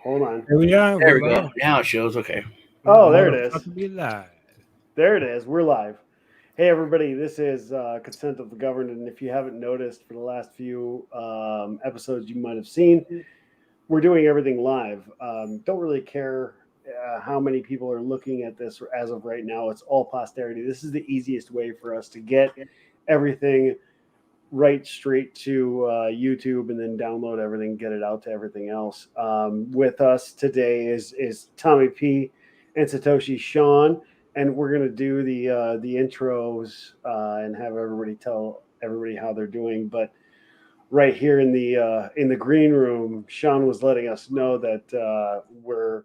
Hold on. Here we are. There we go. Now it shows. Okay. Oh, there it is. Be live. There it is. We're live. Hey, everybody. This is Consent of the Governed. And if you haven't noticed for the last few episodes you might have seen, we're doing everything live. Don't really care how many people are looking at this as of right now. It's all posterity. This is the easiest way for us to get everything right straight to YouTube and then download everything, get it out to everything else. With us today is Tommy P and Satoshi Sean, and we're gonna do the intros and have everybody tell everybody how they're doing. But right here in the green room, Sean was letting us know that we're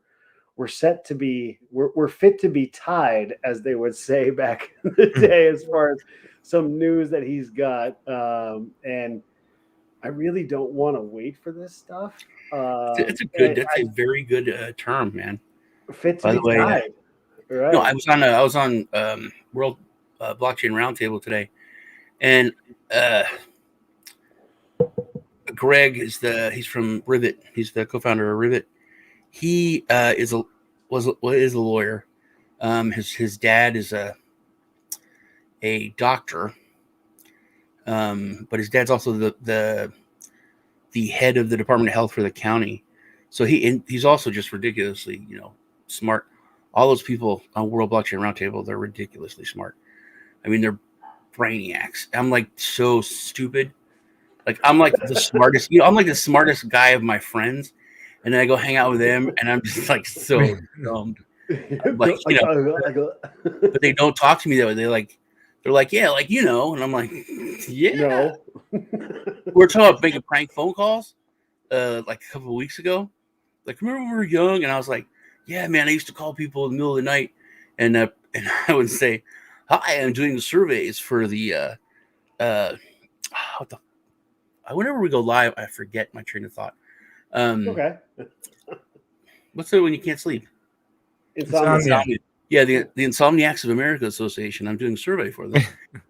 set to be we're fit to be tied, as they would say back in the day, as far as some news that he's got, and I really don't want to wait for this stuff. That's a very good term, man. Fit to be tied. Right. No, I was on World Blockchain Roundtable today, and Greg he's from Rivet. He's the co-founder of Rivet. He is a lawyer. His dad is a doctor, but his dad's also the head of the Department of Health for the county. So he's also just ridiculously, smart. All those people on World Blockchain Roundtable, they're ridiculously smart. I mean, they're brainiacs. I'm like so stupid. Like I'm like the smartest. I'm like the smartest guy of my friends, and then I go hang out with them, and I'm just like so dumb. Like but they don't talk to me that way. They're like, yeah, like, and I'm like, yeah. No. We're talking about making prank phone calls like a couple of weeks ago. Like, remember when we were young? And I was like, yeah, man, I used to call people in the middle of the night and I would say, hi, I'm doing the surveys for the whenever we go live, I forget my train of thought. Okay. What's it when you can't sleep? Insomnia. Yeah, the Insomniacs of America Association. I'm doing a survey for them,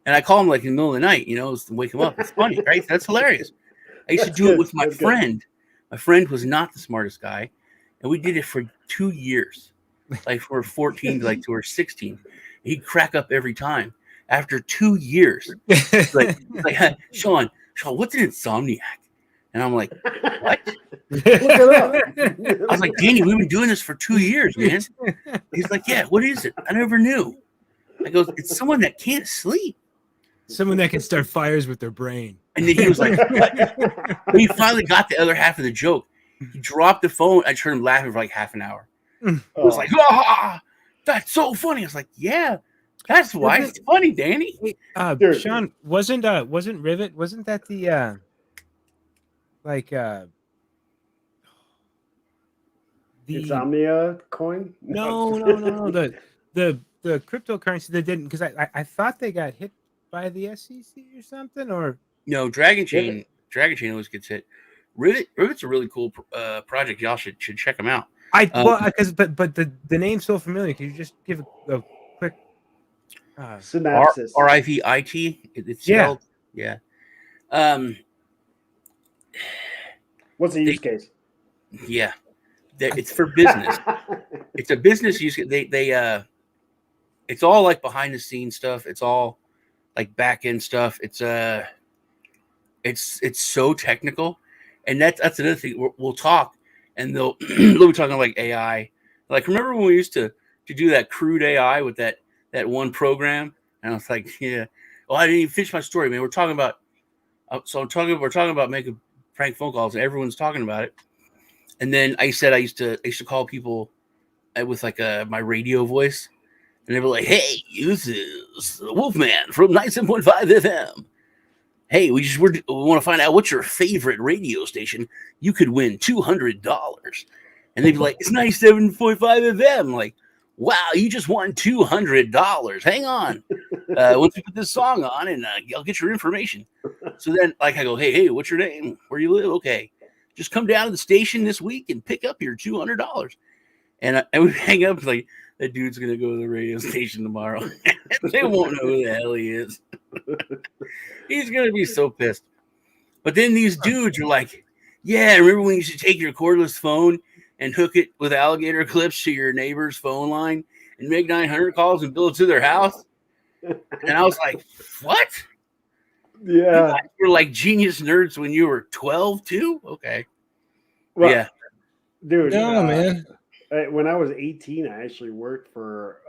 and I call them like in the middle of the night, to wake them up. It's funny, right? That's hilarious. I used to do it with my friend. My friend was not the smartest guy, and we did it for 2 years, like from 14 to like to 16. He'd crack up every time. After 2 years, like Sean, what's an insomniac? And I'm like, what? Look it I was like, Danny, we've been doing this for 2 years, man. He's like, yeah, what is it? I never knew. I go, it's someone that can't sleep. Someone that can start fires with their brain. And then he was like, what? When he finally got the other half of the joke, he dropped the phone. I heard him laughing for like half an hour. I was like, that's so funny. I was like, yeah, that's why it's funny, Danny. Sean, wasn't Rivet, wasn't that the the Insomnia coin? No. The cryptocurrency that didn't, because I thought they got hit by the SEC or something, or no. Dragon Chain always gets hit. Rivet's a really cool project. Y'all should check them out. But the name's so familiar. Can you just give a quick synopsis? RIVIT. It's spelled. Yeah. What's the use case? Yeah, it's for business. It's a business use case. They it's all like behind the scenes stuff. It's all like back end stuff. It's so technical, and that's another thing. We'll talk, and they'll be talking like AI. Like, remember when we used to do that crude AI with that one program? And I was like, yeah. Well, I didn't even finish my story, man. We're talking about. We're talking about making prank phone calls, and everyone's talking about it. And then I said I used to call people with like my radio voice, and they were like, "Hey, this is Wolfman from 97.5 FM. Hey, we want to find out what's your favorite radio station. You could win $200." And they'd be like, "It's 97.5 FM." Like, wow, you just won $200. Hang on. Once we put this song on, and I'll get your information. So then, like, I go, hey, what's your name? Where you live? Okay. Just come down to the station this week and pick up your $200. And we hang up like, that dude's going to go to the radio station tomorrow. They won't know who the hell he is. He's going to be so pissed. But then these dudes are like, yeah, remember when you used to take your cordless phone and hook it with alligator clips to your neighbor's phone line and make 900 calls and bill it to their house. And I was like, what? You Yeah. guys were like genius nerds when you were 12 too? Okay. Well, Yeah. dude. No, man. When I was 18, I actually worked for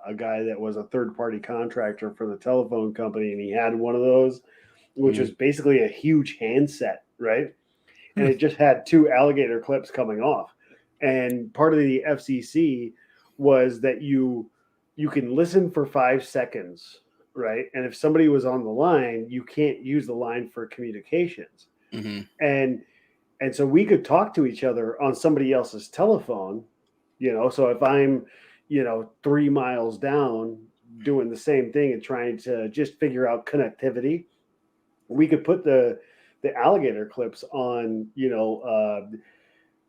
a guy that was a third-party contractor for the telephone company, and he had one of those, which was basically a huge handset, right? And it just had 2 alligator clips coming off. And part of the FCC was that you can listen for 5 seconds, right? And if somebody was on the line, you can't use the line for communications. Mm-hmm. And so we could talk to each other on somebody else's telephone, so if I'm 3 miles down doing the same thing and trying to just figure out connectivity, we could put the alligator clips on,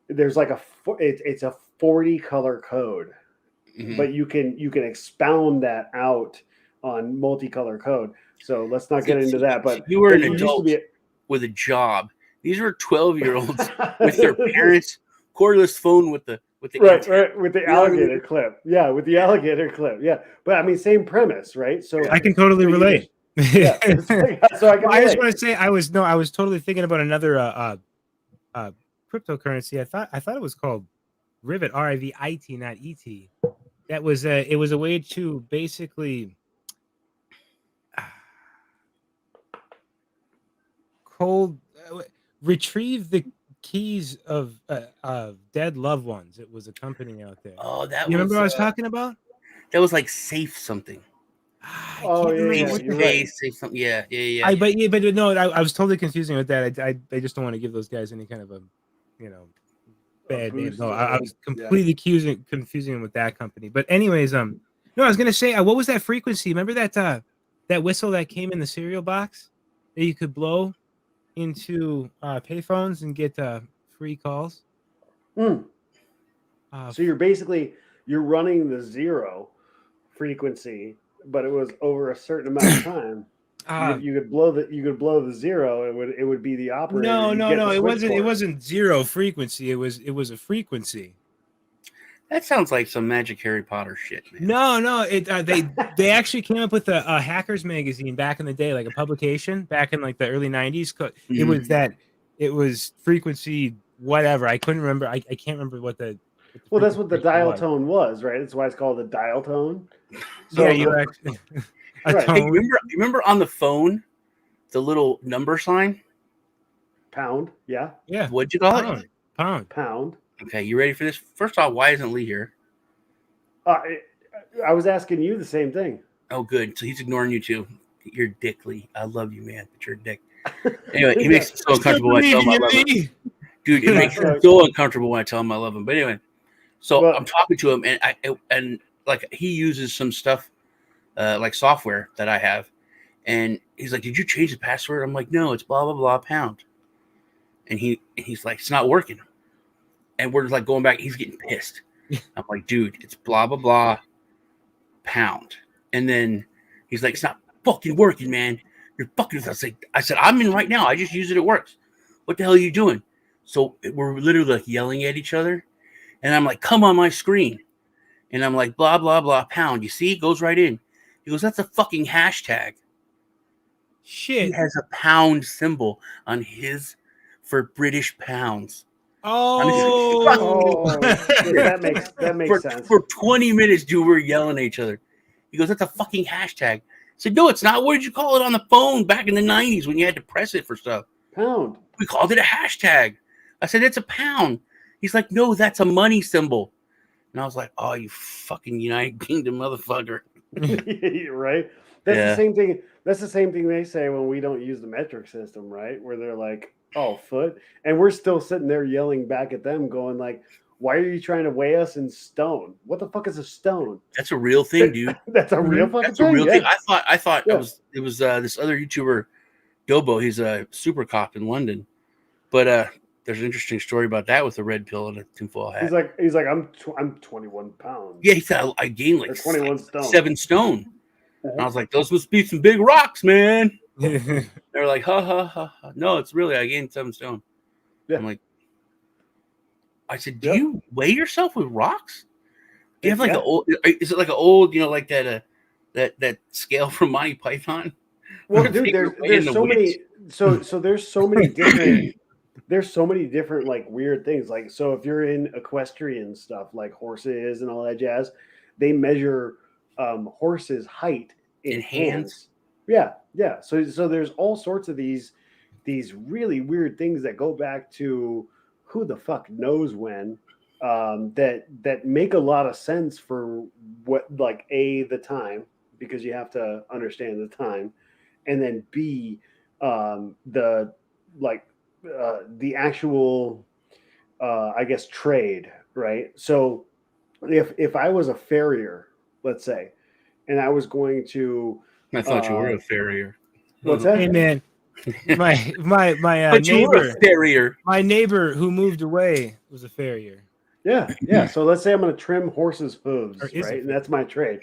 there's like it's a 40 color code, but you can expound that out on multicolor code. So let's not get into that, but you were an it used to adult be with a job. These were 12-year-olds with their parents' cordless phone with the right with the alligator clip. Yeah, with the alligator clip. Yeah, but I mean, same premise, right? So I can totally relate. Yeah, so I can. I just want to say I was totally thinking about another cryptocurrency. I thought it was called Rivet, RIVIT, not ET. That was it was a way to basically retrieve the keys of dead loved ones. It was a company out there. Oh, that you remember was, what I was talking about? That was like Safe something. Oh yeah, Safe, right. Safe something. Yeah. But no, I was totally confusing with that. I just don't want to give those guys any kind of a bad name. No, I was completely confusing them with that company. But anyways, no, I was gonna say, what was that frequency? Remember that that whistle that came in the cereal box that you could blow into payphones and get free calls? So you're running the 0 frequency, but it was over a certain amount of time. You could blow the 0. It would be the operator. No. It wasn't 0 frequency. It was a frequency. That sounds like some magic Harry Potter shit, man. No. They actually came up with a hackers magazine back in the day, like a publication back in like the early 90s. It was frequency whatever. I couldn't remember. I can't remember what the. Well, that's what the dial tone was, right? That's why it's called the dial tone. So, yeah, you actually. Right. Hey, remember on the phone, the little number sign? Pound, yeah. Yeah. What'd you call it? Pound. Okay, you ready for this? First off, why isn't Lee here? I was asking you the same thing. Oh, good. So he's ignoring you too. You're a dick, Lee. I love you, man, but you're a dick. Anyway, he makes it so uncomfortable when I tell him I love him. Dude, it makes it so uncomfortable when I tell him I love him. But anyway, so I'm talking to him, and like he uses some stuff. Like software that I have, and he's like, "Did you change the password?" I'm like, "No, it's blah blah blah pound." And he's like, "It's not working," and we're just like going back. He's getting pissed. I'm like, "Dude, it's blah blah blah pound," and then he's like, "It's not fucking working, man. You're fucking." I said, "I'm in right now. I just use it. It works. What the hell are you doing?" So we're literally like yelling at each other, and I'm like, "Come on my screen," and I'm like, "Blah blah blah pound." You see, it goes right in. He goes, "That's a fucking hashtag." Shit. He has a pound symbol on his for British pounds. That makes sense. For 20 minutes, dude, we're yelling at each other. He goes, "That's a fucking hashtag." I said, "No, it's not. What did you call it on the phone back in the 90s when you had to press it for stuff?" Pound. We called it a hashtag. I said, "It's a pound." He's like, "No, that's a money symbol." And I was like, "Oh, you fucking United Kingdom motherfucker." Right. That's the same thing. That's the same thing they say when we don't use the metric system, right? Where they're like, "Oh, foot," and we're still sitting there yelling back at them, going like, "Why are you trying to weigh us in stone? What the fuck is a stone?" That's a real thing, dude. That's a real fucking That's a real thing. thing. I thought it was this other YouTuber, Dobo. He's a super cop in London, but there's an interesting story about that with a red pill and a tinfoil hat. He's like, I'm 21 pounds. Yeah, he said I gained like 21 stone. 7 stone. And I was like, those must be some big rocks, man. They're like, ha ha ha ha. No, it's really I gained 7 stone. Yeah. I'm like, I said, "Do you weigh yourself with rocks? Do you have like Yeah. an old? Is it like an old, like that that scale from Monty Python? Well, Where dude, they were weighing there's the so weights? many. So there's so many different. There's so many different like weird things. Like, so if you're in equestrian stuff like horses and all that jazz, they measure horses' height in In hands? hands. Yeah, yeah. So there's all sorts of these really weird things that go back to who the fuck knows when, that make a lot of sense for what, like, the time, because you have to understand the time, and then B, the, like, the actual, I guess, trade, right? So if I was a farrier, let's say, and I was going to, I thought you were a farrier. what's that? Hey man, my But you were neighbor, a farrier. my neighbor who moved away was a farrier. Yeah, yeah. So let's say I'm going to trim horses' hooves, Or is right? it And that's my trade.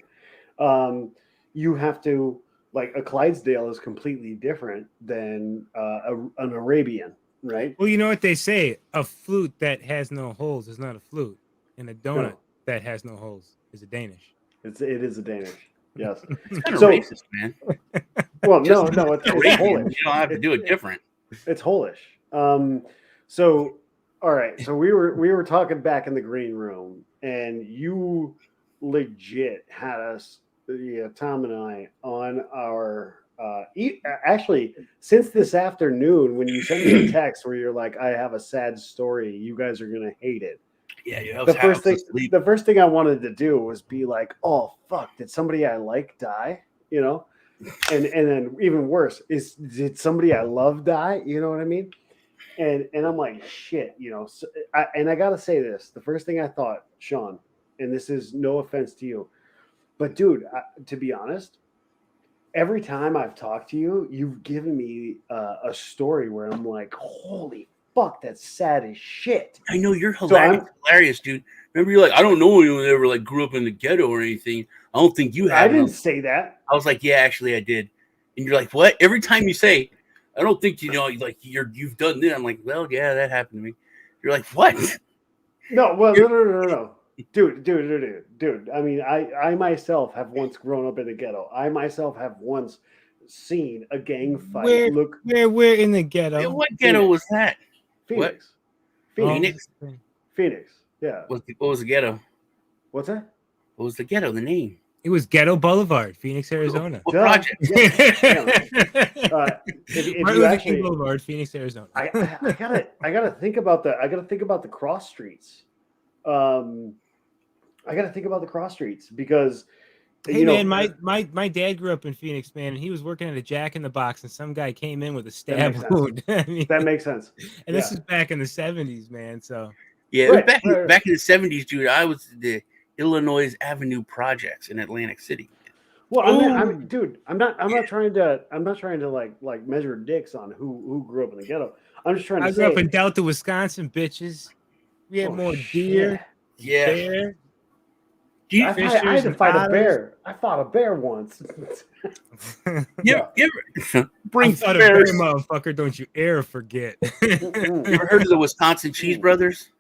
You have to, like, a Clydesdale is completely different than an Arabian, right? Well, you know what they say: a flute that has no holes is not a flute, and a donut No. that has no holes is a Danish. It is a Danish. Yes. It's kind of So- racist, man. Well, Just no, it's Arabian, Polish. you don't have to do it different. It's Polish. So all right. So we were talking back in the green room, and you legit had us, Tom and I, on our actually, since this afternoon, when you sent me a text where you're like, I have a sad story, you guys are gonna hate it. Yeah, I The was first thing I wanted to do was be like, oh fuck, did somebody I like die? And then even worse is, did somebody I love die? You know what I mean? And I'm like, shit, So, I gotta say this. The first thing I thought, Sean, and this is no offense to you, but dude, to be honest, every time I've talked to you, you've given me a story where I'm like, holy fuck, that's sad as shit. I know you're hilarious, dude. Remember, you're like, I don't know anyone that ever like grew up in the ghetto or anything. I don't think you have. I didn't say that. I was like, yeah, actually, I did. And you're like, what? Every time you say, I don't think like you've done this. I'm like, well, yeah, that happened to me. You're like, what? No, well, no. Dude. I mean, I myself have once grown up in the ghetto. I myself have once seen a gang fight. Where in the ghetto? What ghetto was that? Phoenix. Phoenix. Phoenix. Yeah. What was the ghetto? What's that? What was the ghetto? The name? It was Ghetto Boulevard, Phoenix, Arizona. What project? If Martin you Luther actually, King Boulevard, Phoenix, Arizona. I gotta think about the cross streets. I gotta think about the cross streets because, Hey man, my dad grew up in Phoenix, man, and he was working at a Jack in the Box, and some guy came in with a stab wound. I mean, that makes sense. And this is back in the 70s, man. So yeah, it was back in the 70s, dude. I was the Illinois Avenue projects in Atlantic City. Well, I'm not trying to like measure dicks on who grew up in the ghetto. I'm just trying to say, I grew up in Delta, Wisconsin, bitches. We had more deer. Yeah. Bear. I had to fight a bear. I fought a bear once. Yeah. Bring a bear, motherfucker. Don't you ever forget. You ever heard of the Wisconsin Cheese Brothers?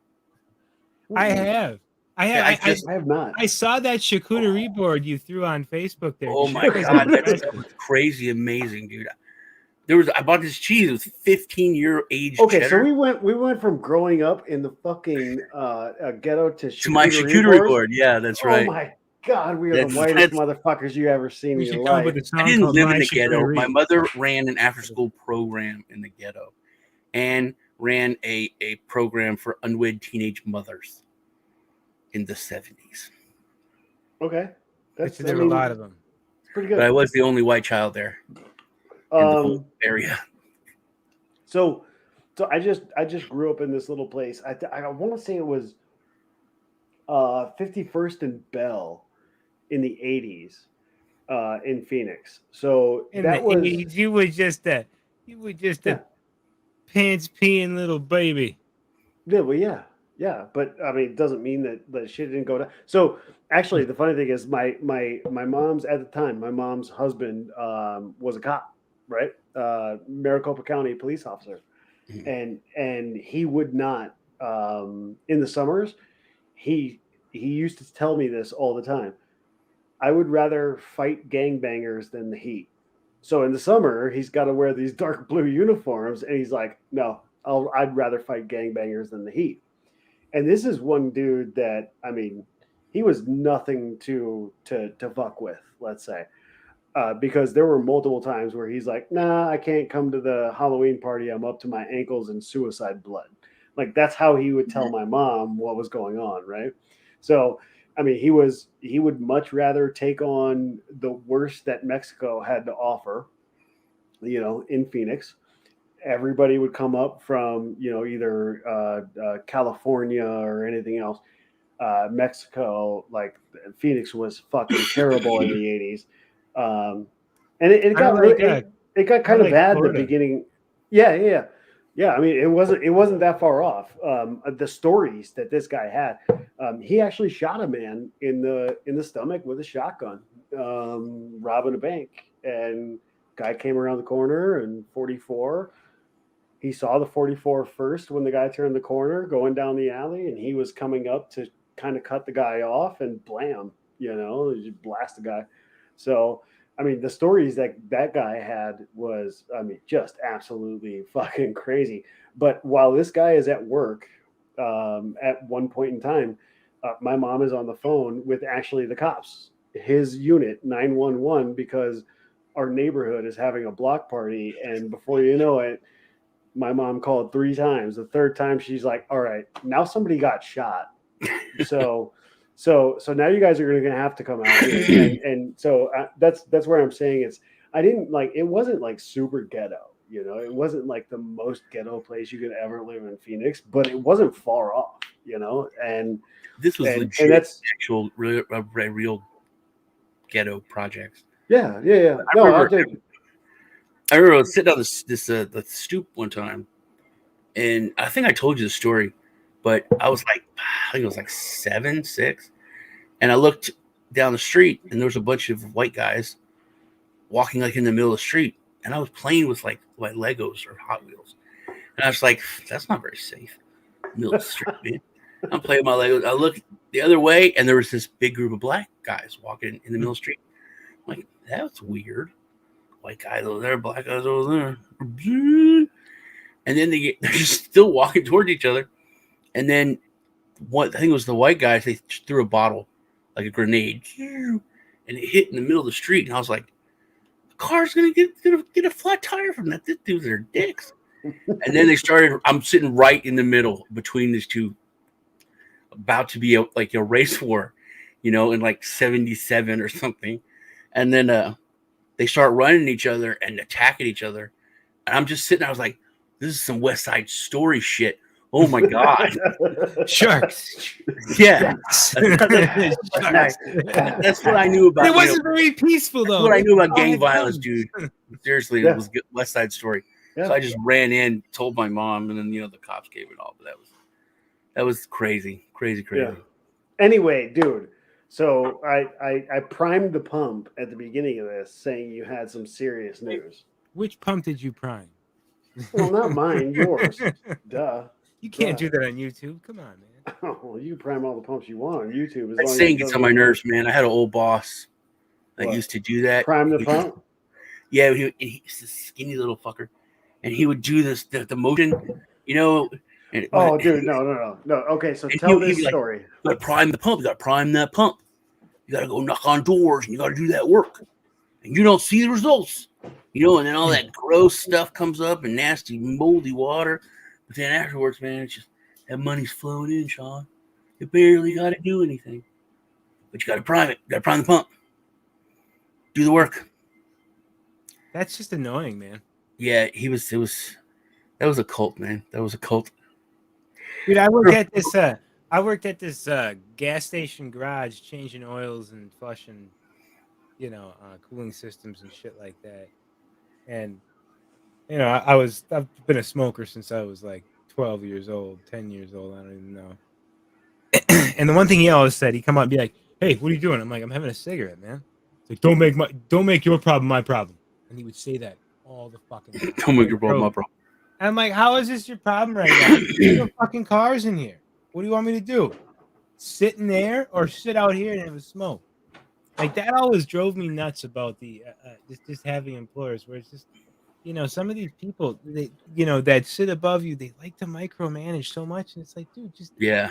I have. I have not. I saw that charcuterie board you threw on Facebook there. Oh my god, that was crazy, amazing, dude. I bought this cheese. It was 15-year age. Okay, cheddar. so we went from growing up in the fucking ghetto to my charcuterie board. Yeah, that's right. Oh my god, we are the whitest motherfuckers you ever seen in your life. I didn't live in the ghetto. My mother ran an after-school program in the ghetto, and ran a program for unwed teenage mothers in the 70s. Okay, there were a lot of them. It's pretty good. But I was the only white child there. In the whole area. So I just grew up in this little place. I want to say it was 51st and Bell in the 80s in Phoenix. So in that was 80s, you were just a pants peeing little baby. Yeah, well, yeah. But I mean, it doesn't mean that shit didn't go down. So actually, the funny thing is, my mom's at the time, my mom's husband was a cop. Right, Maricopa County police officer, and he would not in the summers, he used to tell me this all the time. I would rather fight gangbangers than the heat. So in the summer, he's got to wear these dark blue uniforms, and he's like, "No, I'd rather fight gangbangers than the heat." And this is one dude that, I mean, he was nothing to fuck with, let's say, because there were multiple times where he's like, "Nah, I can't come to the Halloween party. I'm up to my ankles in suicide blood." Like that's how he would tell my mom what was going on, right? So, I mean, he would much rather take on the worst that Mexico had to offer, in Phoenix. Everybody would come up from, either California or anything else. Mexico, like Phoenix was fucking terrible in the 80s. And it got it got kind of bad at the beginning. Yeah. I mean, it wasn't that far off. The stories that this guy had, he actually shot a man in the stomach with a shotgun, robbing a bank, and guy came around the corner and 44. He saw the 44 first when the guy turned the corner going down the alley, and he was coming up to kind of cut the guy off, and blam, just blast the guy. So, I mean, the stories that guy had was, I mean, just absolutely fucking crazy. But while this guy is at work, at one point in time, my mom is on the phone with actually the cops, his unit, 911, because our neighborhood is having a block party. And before you know it, my mom called 3 times. The third time, she's like, "All right, now somebody got shot. So now you guys are going to have to come out here." And so that's where I'm saying it wasn't like super ghetto, it wasn't like the most ghetto place you could ever live in Phoenix, but it wasn't far off, and this was legit, and that's actual real ghetto projects. Yeah. I remember I was sitting on the stoop one time, and I think I told you the story, but I was like, I think it was like 7, 6, and I looked down the street, and there was a bunch of white guys walking like in the middle of the street, and I was playing with like Legos or Hot Wheels, and I was like, that's not very safe, middle of the street, man. I'm playing my Legos. I looked the other way, and there was this big group of black guys walking in the middle of the street. I'm like, that's weird. White guys over there, black guys over there. And then they're just still walking towards each other. And then I think it was the white guys, they threw a bottle, like a grenade, and it hit in the middle of the street. And I was like, the car's gonna get a flat tire from that. This dude's their dicks. And then I'm sitting right in the middle between these two, about to be a race war, in like 77 or something. And then they start running each other and attacking each other. And I'm just sitting there. I was like, this is some West Side Story shit. Oh, my God. Sharks. Yeah. That's what I knew about. It wasn't very peaceful, though. That's what I knew about gang violence, dude. Seriously, It was West Side Story. Yeah. So I just ran in, told my mom, and then, the cops came and all. But that was crazy. Yeah. Anyway, dude. So I primed the pump at the beginning of this, saying you had some serious news. Which pump did you prime? Well, not mine, yours. Duh. You can't do that on YouTube. Come on, man. Oh, well, you can prime all the pumps you want on YouTube. That saying gets on my nerves, man. I had an old boss that used to do that. Prime the pump? Yeah, he's a skinny little fucker. And he would do this, the motion, And, dude, no. Okay, so tell this story. You got to prime the pump. You got to prime that pump. You got to go knock on doors, and you got to do that work. And you don't see the results, and then all that gross stuff comes up and nasty, moldy water. But then afterwards, man, it's just that money's flowing in, Sean. You barely got to do anything. But you got to prime it. You got to prime the pump. Do the work. That's just annoying, man. Yeah, that was a cult, man. That was a cult. Dude, I worked at this gas station garage, changing oils and flushing, cooling systems and shit like that. And I've been a smoker since I was like 12 years old, 10 years old. I don't even know. And the one thing he always said, he'd come up and be like, "Hey, what are you doing?" I'm like, "I'm having a cigarette, man." It's like, don't make your problem my problem. And he would say that all the fucking time. Don't make your problem my problem. I'm like, how is this your problem right now? There's no fucking cars in here. What do you want me to do? Sit in there or sit out here and have a smoke? Like that always drove me nuts about the just having employers where it's just, some of these people that sit above you, they like to micromanage so much, and it's like, dude, just Yeah.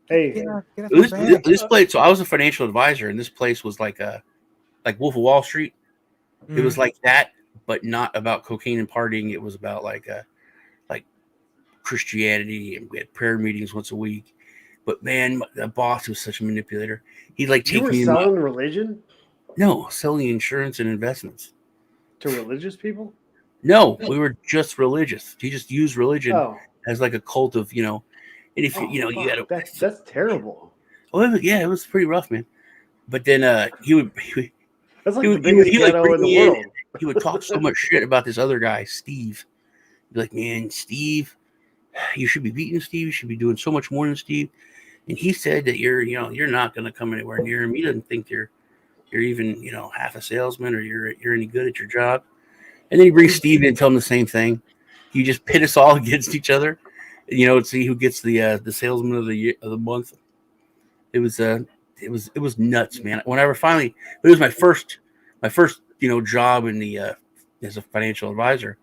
Hey, get off my back. This place. So I was a financial advisor, and this place was like Wolf of Wall Street. It was like that, but not about cocaine and partying. It was about like Christianity, and we had prayer meetings once a week. But man, the boss was such a manipulator. He'd like you take were me selling religion no, selling insurance and investments. to religious people? No, we were just religious. He just used religion Oh, as like a cult of, and if oh, you fuck, got to, that's terrible. yeah, it was pretty rough, man. But then he would That's like he the would, biggest he would ghetto bring in the me in. world. He would talk so much shit about this other guy, Steve. He'd be like, man, Steve, you should be beating Steve. You should be doing so much more than Steve. And he said that you're not going to come anywhere near him. He doesn't think you're even, half a salesman or you're any good at your job. And then he brings Steve in and tell him the same thing. You just pit us all against each other, and see who gets the salesman of the year, of the month. It was nuts, man. Whenever finally, it was my first job in the as a financial advisor.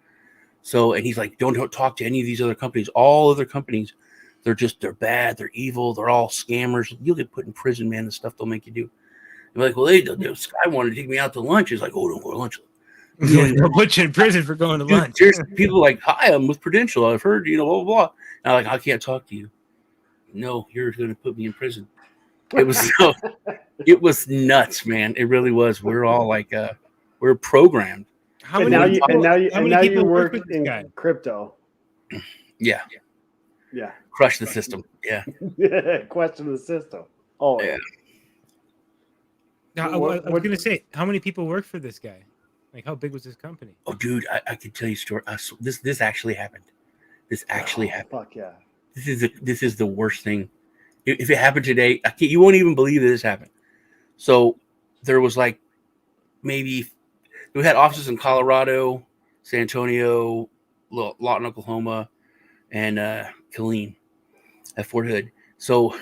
So, and he's like, don't talk to any of these other companies. All other companies, they're bad, they're evil, they're all scammers. You'll get put in prison, man. The stuff they'll make you do. They're like, well, this guy wanted to take me out to lunch. He's like, oh, don't go to lunch. They'll put you in prison for going to lunch. Seriously, people like, hi, I'm with Prudential. I've heard, blah, blah, blah. And I'm like, I can't talk to you. No, you're going to put me in prison. It was nuts, man. It really was. We're all like, we're programmed. And now you work in crypto. Yeah. Yeah. Crush the system. Yeah. Question the system. Oh, yeah. Now, I was going to say, how many people work for this guy? Like, how big was this company? Oh, dude, I could tell you a story. This actually happened. This actually happened. Fuck yeah. This is the worst thing. If it happened today, you won't even believe that this happened. So there was like maybe we had offices in Colorado, San Antonio, Lawton, Oklahoma, and Killeen at Fort Hood. So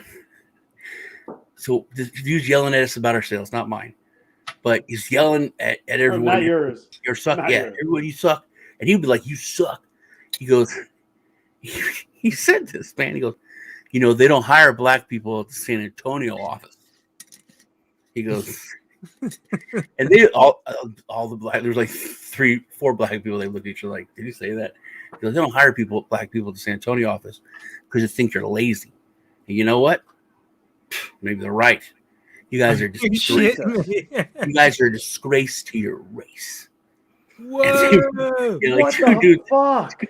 this dude's yelling at us about our sales, not mine. But he's yelling at everyone. Not yours. You're suck. Not yeah, yours. everyone, you suck. And he'd be like, you suck. He goes, he said this, man. He goes, they don't hire black people at the San Antonio office. He goes, and they all the black, there's like 3-4 black people. They look at each other like, did you say that? He goes, they don't hire black people at the San Antonio office because they think you're lazy. And you know what? Maybe they're right. You guys are disgrace. You guys are a disgrace to your race. Whoa! Like, what the dude, fuck?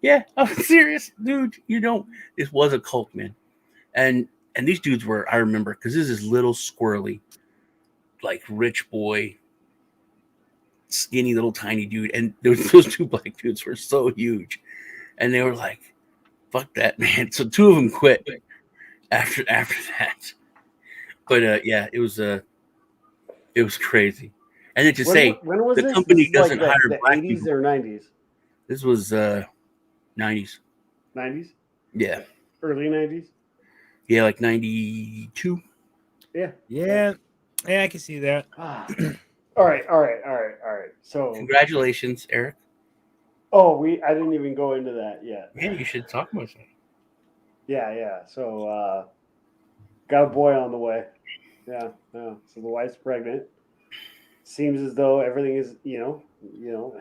Yeah, I'm serious, dude. This was a cult, man. And these dudes were, I remember, because this is little squirrely, like rich boy, skinny little tiny dude. And those 2 black dudes were so huge. And they were like, fuck that, man. So 2 of them quit after that. But yeah, it was crazy. And then when was the this? company This doesn't like hire the black 80s people. or 90s? This was 90s. 90s? Yeah. Early 90s? Yeah, like 92. Yeah, I can see that. All right. So Congratulations, Eric. I didn't even go into that yet. Yeah, you should talk about that. Yeah. So got a boy on the way. Yeah. So the wife's pregnant. Seems as though everything is,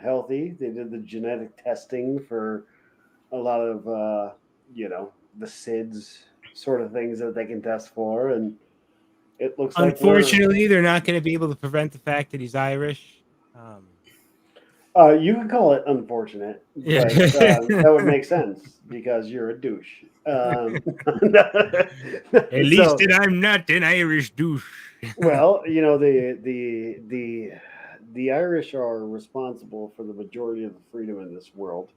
healthy. They did the genetic testing for a lot of, the SIDS sort of things that they can test for, and it looks like. Unfortunately, they're not going to be able to prevent the fact that he's Irish. You could call it unfortunate, Yeah. but that would make sense because you're a douche. At least that I'm not an Irish douche. Well, the Irish are responsible for the majority of the freedom in this world,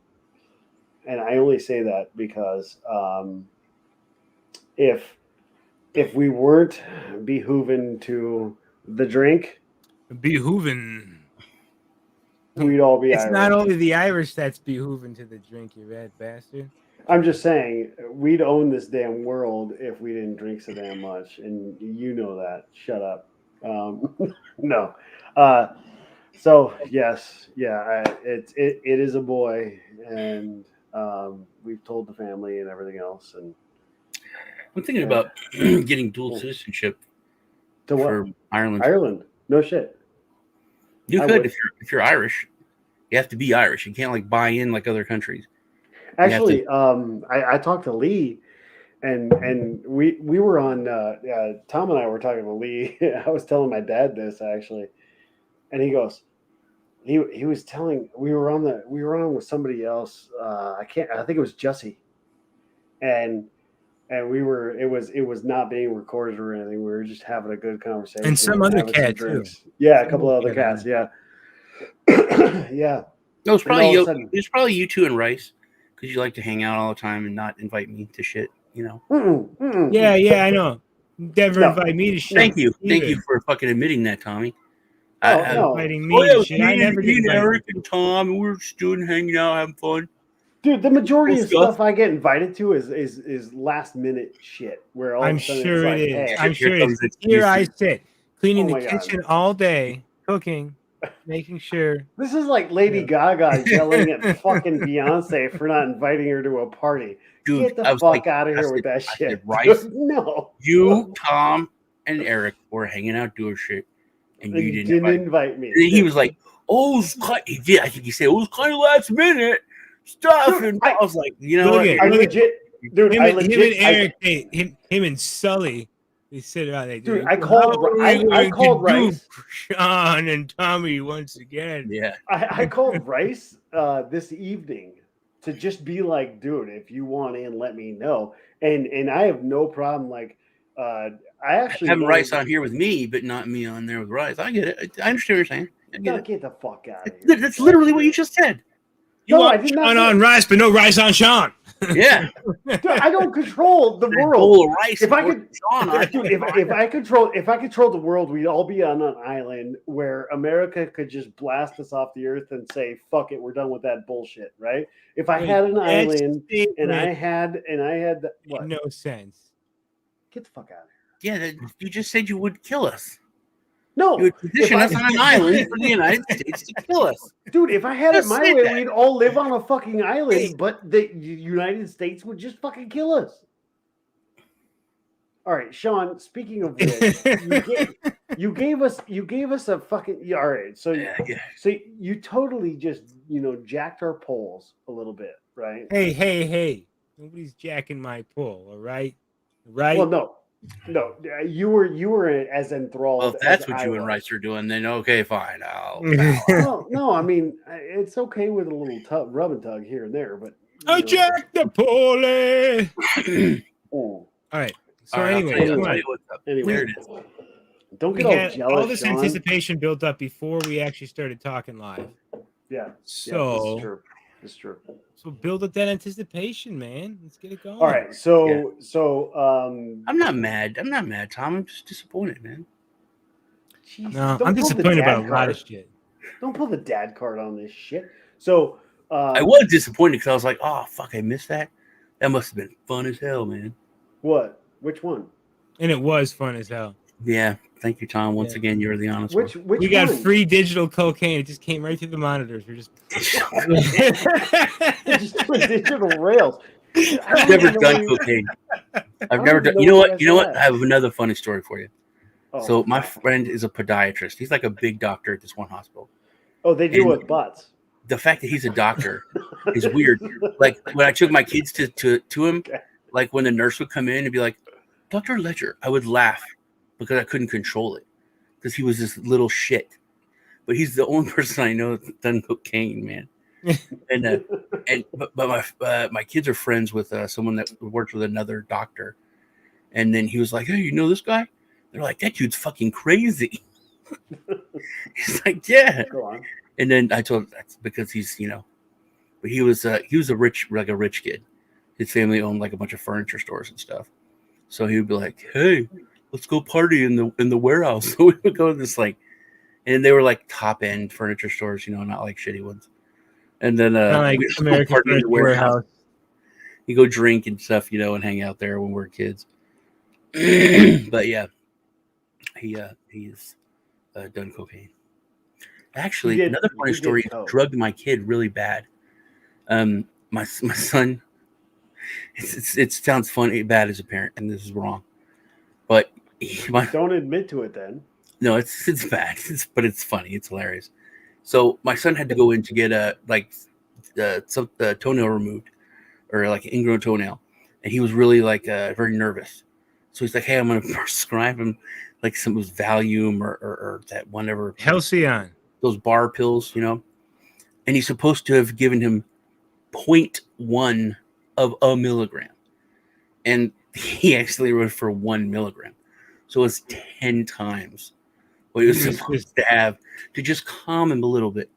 and I only say that because if we weren't behooven to the drink, Behooven. we'd all be It's Irish. not only the Irish that's behooving to the drink, you red bastard. I'm just saying, we'd own this damn world if we didn't drink so damn much, and you know that. Shut up. No. So yes, yeah, it is a boy, and we've told the family and everything else. And I'm thinking about getting dual citizenship to what? for Ireland. Ireland? No shit. You I could would. if you're Irish. You have to be Irish. You can't like buy in like other countries. Actually, I talked to Lee, and we were on. Tom and I were talking to Lee. I was telling my dad this actually, and he goes, he was telling we were on with somebody else. I think it was Jesse, and we were it was not being recorded or anything. We were just having a good conversation And some other having cat, some drinks. too. Yeah, a Some couple of other other cat, cats. Yeah, yeah. No, it's probably all of a you. sudden- It's probably you two and Rice because you like to hang out all the time and not invite me to shit. You know. Yeah, I know. Never No. invite me to shit. Thank you either. for fucking admitting that, Tommy. No. Inviting me to shit. I never me get and invited. Eric and Tom, and we're just doing hanging out, having fun. Dude, the majority Cool of stuff. stuff I get invited to is last minute shit. Where all I'm of a sudden sure it's it like, is. hey, I'm Here sure it comes is. the Here I excuses. sit, cleaning Oh the my God. kitchen all day, cooking, making sure. this is like Lady Yeah. Gaga yelling at fucking Beyonce for not inviting her to a party. Dude, Get the I was fuck like, out of I here said- with that I shit. said, Rice, Dude, no. You, Tom, and Eric were hanging out doing shit, and you You didn't invite me. invite me. And he was like, "Oh, it's kind." He did. I think he said, "Oh, it's kind of last minute stuff." Dude, and I was like, "You know Look what? at- I look at- legit, dude. Him, I and legit, Eric, him and Sully, they sit around there. Dude, dude, I called Rice. Sean and Tommy once again. Yeah, I called Rice this evening to just be like, dude, if you want in, let me know. And I have no problem. Like, I actually having wanted Rice to- on here with me, but not me on there with Rice. I get it. I understand what you're saying. I get No, it. get the fuck out of here. That's literally what you just said. You No, I want did not Sean say- on Rice, but no Rice on Sean. Yeah, Dude, I don't control the world. bowl of rice. If I and could- Sean on it. Dude, if I control the world, we'd all be on an island where America could just blast us off the earth and say, "Fuck it, we're done with that bullshit." Right? If I had an island and I had the, what? No sense. Get the fuck out of here. Yeah, you just said you would kill us. No, You would position if I- us on an island for the United States to kill us. dude. If I had it Just my said way, that. we'd all live on a fucking island, Hey. but the United States would just fucking kill us. All right, Sean. Speaking of which, you gave us a fucking. Yeah, all right, so Yeah. so you totally just jacked our polls a little bit, right? Hey. Nobody's jacking my pull, all right? Right? Well, no, you were as enthralled. Well, if that's as what I you and was. Rice are doing, then okay, fine. I'll. No, I mean it's okay with a little rub and tug here and there, but I jacked the pulley. Oh, All right. So All right, I'll anyway, tell you- come I'll tell on. you what's up. anyway, There it is. don't We get all had jealous. all this Sean. anticipation built up before we actually started talking live. Yeah, So, this is true. so build up that anticipation, man. Let's get it going. All right, so I'm not mad. I'm not mad, Tom. I'm just disappointed, man. Jesus, No, don't I'm pull the disappointed dad about a lot of card. shit. Don't pull the dad card on this shit. So I was disappointed because I was like, oh, fuck, I missed that. That must have been fun as hell, man. what? Which one? And it was fun as hell. Yeah. Thank you, Tom. Once Yeah. again, you're the honest Which We got one? free digital cocaine. It just came right through the monitors. We're just Just doing digital rails. I've never done cocaine. I've never done. know You know what what? you You know guys what? are I have another funny story for you. Oh, So my fuck. friend is a podiatrist. He's like a big doctor at this one hospital. Oh, they do and- with butts. The fact that he's a doctor is weird. Like when I took my kids to him, Okay. like when the nurse would come in and be like, "Dr. Ledger," I would laugh because I couldn't control it because he was this little shit. But he's the only person I know that's done cocaine, man. But my kids are friends with someone that works with another doctor, and then he was like, "Hey, you know this guy?" They're like, "That dude's fucking crazy." He's like, "Yeah." Go on. And then I told him that's because he's, but he was a rich kid. His family owned like a bunch of furniture stores and stuff. So he would be like, "Hey, let's go party in the warehouse." So we would go to this like and they were like top end furniture stores, not like shitty ones. And then Like we just American parked in the Furniture Warehouse. You go drink and stuff, and hang out there when we were kids. But yeah, he's done cocaine. Actually, another funny story. He drugged my kid really bad. My son. It sounds funny, bad as a parent, and this is wrong. But don't admit to it then. No, it's bad. But it's funny. It's hilarious. So my son had to go in to get some toenail removed, or like an ingrown toenail, and he was really very nervous. So he's like, "Hey, I'm going to prescribe him like some of Valium or that whatever Halcyon, those bar pills, And he's supposed to have given him 0.1 of a milligram, and he actually wrote for 1 milligram, so it's 10 times what he was supposed to have to just calm him a little bit.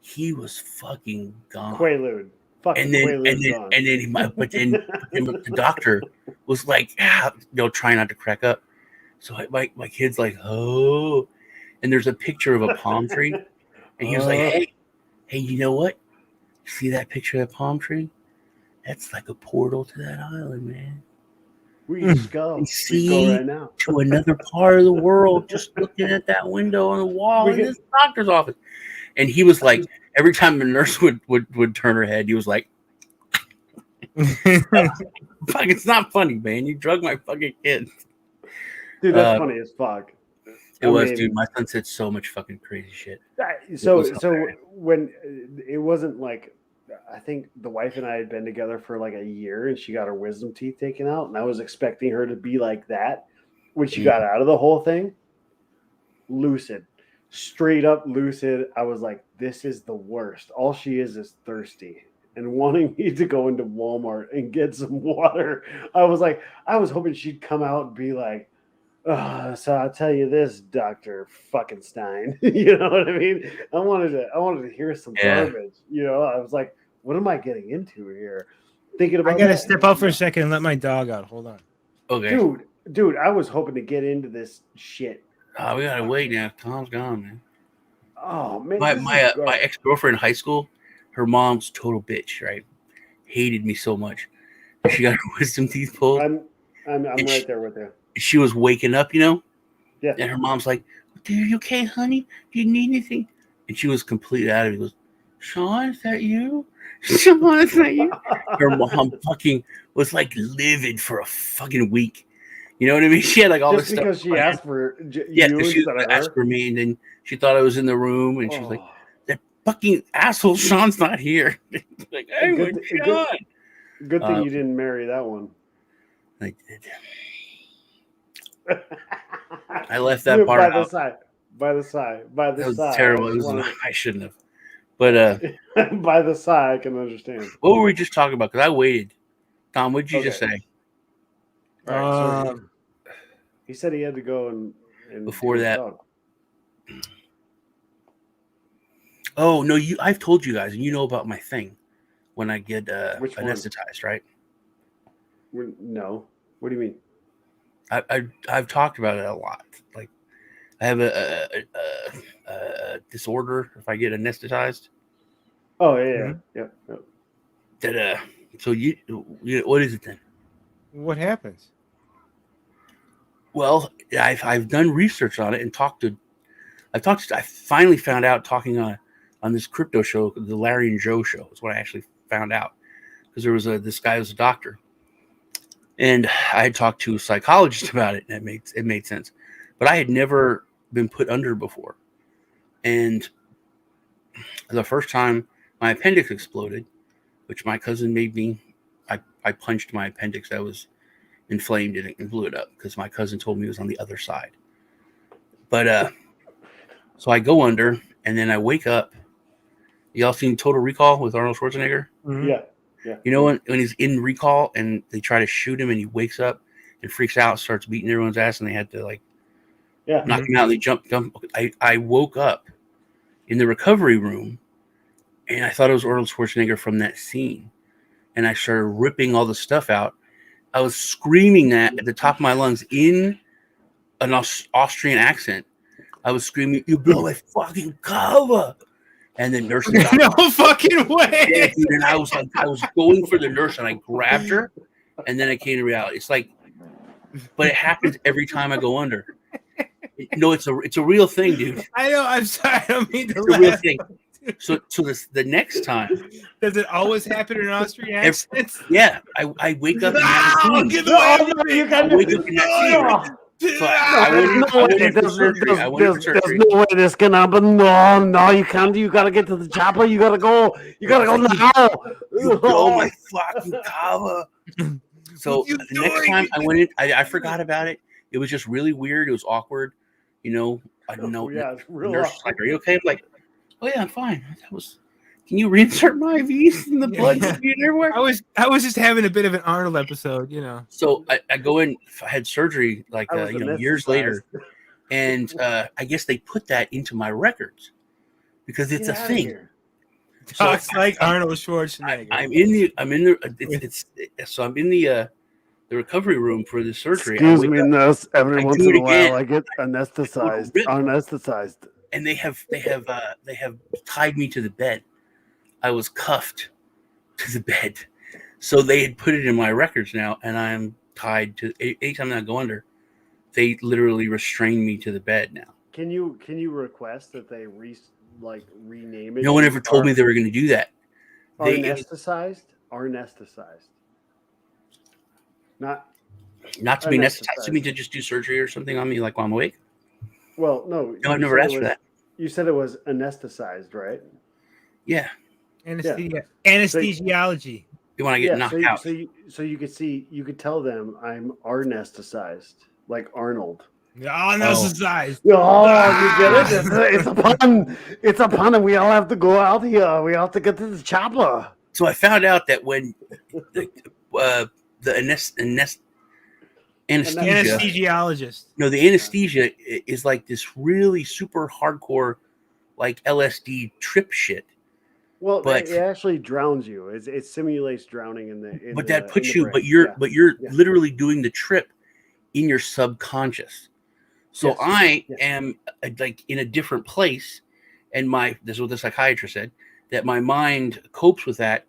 He was fucking gone. Quaalude. And then the doctor was like, try not to crack up. So my kid's like, oh, and there's a picture of a palm tree, and he was like, hey, you know what? See that picture of that palm tree? That's like a portal to that island, man. We just go. See go right now to another part of the world, just looking at that window on the wall in this doctor's office. And he was like, every time the nurse would turn her head, he was like, "Fuck, it's not funny, man. You drugged my fucking kid." Dude, that's funny as fuck. It was, dude. My son said so much fucking crazy shit. So when it wasn't like, I think the wife and I had been together for like a year, and she got her wisdom teeth taken out, and I was expecting her to be like that when she got out of the whole thing. Lucid, straight up lucid. I was like, this is the worst. All she is thirsty and wanting me to go into Walmart and get some water. I was hoping she'd come out and be like, so I'll tell you this, Dr. fucking Stein. You know what I mean? I wanted to hear some garbage. I was like, what am I getting into here? Thinking about I gotta step out for a second and let my dog out. Hold on. Okay. Dude, I was hoping to get into this shit. We gotta wait now. Tom's gone, man. Oh man. My ex-girlfriend in high school, her mom's total bitch, right? Hated me so much. She got her wisdom teeth pulled. I'm right there with you. She was waking up, Yeah. And her mom's like, "Are you okay, honey? Do you need anything?" And she was completely out of it. She goes, "Sean, is that you? Sean, is that you?" Her mom fucking was like livid for a fucking week. You know what I mean? She had like all just this because stuff. she asked for she asked for me, and then she thought I was in the room, and she was like, "That fucking asshole Sean's not here." Like, hey, Sean. Good thing you didn't marry that one. I did. I left that part by out. By the side. That was terrible. I shouldn't have. But by the side, I can understand. What were we just talking about? Because I waited. Tom, what did you just say? Right, so he said he had to go and before that. Oh no, I've told you guys, and you know about my thing when I get anesthetized, right? No. What do you mean? I've talked about it a lot. Like, I have a disorder if I get anesthetized. Oh yeah, yeah. That so you what is it then? What happens? Well, I've done research on it and I finally found out talking on this crypto show, the Larry and Joe show, is what I actually found out, because there was this guy who was a doctor. And I had talked to a psychologist about it, and it made sense. But I had never been put under before. And the first time my appendix exploded, which my cousin made me, I punched my appendix that was inflamed and blew it up, because my cousin told me it was on the other side. But so I go under, and then I wake up. Y'all seen Total Recall with Arnold Schwarzenegger? Mm-hmm. Yeah. You know when he's in recall and they try to shoot him and he wakes up and freaks out, starts beating everyone's ass, and they had to knock him out, and they jumped. I woke up in the recovery room, and I thought it was Arnold Schwarzenegger from that scene, and I started ripping all the stuff out. I was screaming that at the top of my lungs in an Austrian accent. I was screaming, "You blow my fucking cover!" And the nurse, No fucking way. yeah, dude, and I was going for the nurse, and I grabbed her, and then I came to reality. It's like, but it happens every time I go under. No, it's a real thing, dude. I know. I'm sorry. I don't mean to It's a real laugh. thing. So the next time, Does it always happen in Austrian accents? yeah, I wake up in that No, scene. get away from me. You got I wake up in that scene. Right? So I went in for surgery. I went in for surgery. There's no way this can happen. No, you can't. You gotta get to the chopper. You gotta go. You gotta go now. You blow my fucking cover. So the next time I went in, I forgot about it. It was just really weird. It was awkward. You know, I don't know. Yeah, it's The real nurse was awkward. like, "Are you okay?" I'm like, "Oh yeah, I'm fine." Can you reinsert my IVs in the blood everywhere? I was just having a bit of an Arnold episode, you know. So I go in. I had surgery like I was years later, anesthetized. and I guess they put that into my records because it's Get a outta thing. here. Talks like Arnold Schwarzenegger. I'm in the recovery room for the surgery. Excuse I wake me, up, nurse. Every I once do in it a while, again. I get anesthetized. Anesthetized. and they have tied me to the bed. I was cuffed to the bed, so they had put it in my records now, and I'm tied to. Anytime I go under, they literally restrain me to the bed now. Can you request that they rename it? No one ever told me they were going to do that. Anesthetized. Not to be anesthetized. You mean to just do surgery or something on me, like while I'm awake? well, no. No, I've never asked for that. You said it was anesthetized, right? Yeah. Anesthesiology. You want to get knocked out? So you could tell them I'm anesthetized, like Arnold. Anesthetized. Oh, you get it? It's a pun. It's a pun, and we all have to go out here. We have to get to the chopper. So I found out that when the anesthesia, Anesthesiologist. no, the anesthesia is like this really super hardcore, like LSD trip shit. Well, but it actually drowns you. It simulates drowning in the. But that puts you. brain. But you're literally doing the trip in your subconscious. So Yes. I Yes. am like in a different place, and this is what the psychiatrist said, that my mind copes with that